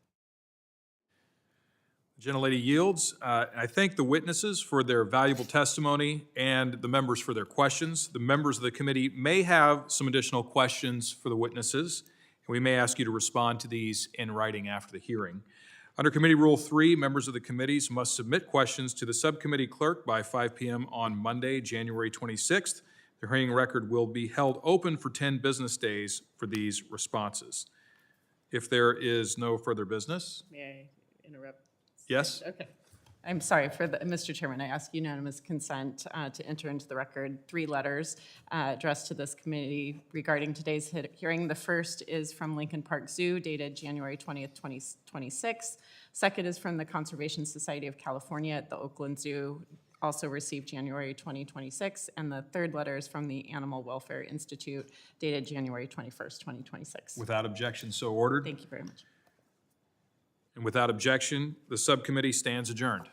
The gentlelady yields. I thank the witnesses for their valuable testimony and the members for their questions. The members of the committee may have some additional questions for the witnesses, and we may ask you to respond to these in writing after the hearing. Under Committee Rule 3, members of the committees must submit questions to the subcommittee clerk by 5 p.m. on Monday, January 26th. The hearing record will be held open for 10 business days for these responses. If there is no further business, May I interrupt? yes? Okay. I'm sorry, Mr. Chairman, I ask unanimous consent to enter into the record 3 letters addressed to this committee regarding today's hearing. The first is from Lincoln Park Zoo dated January 20th, 2026. Second is from the Conservation Society of California at the Oakland Zoo, also received January 2026. And the third letter is from the Animal Welfare Institute dated January 21st, 2026. Without objection, so ordered. Thank you very much. And without objection, the subcommittee stands adjourned.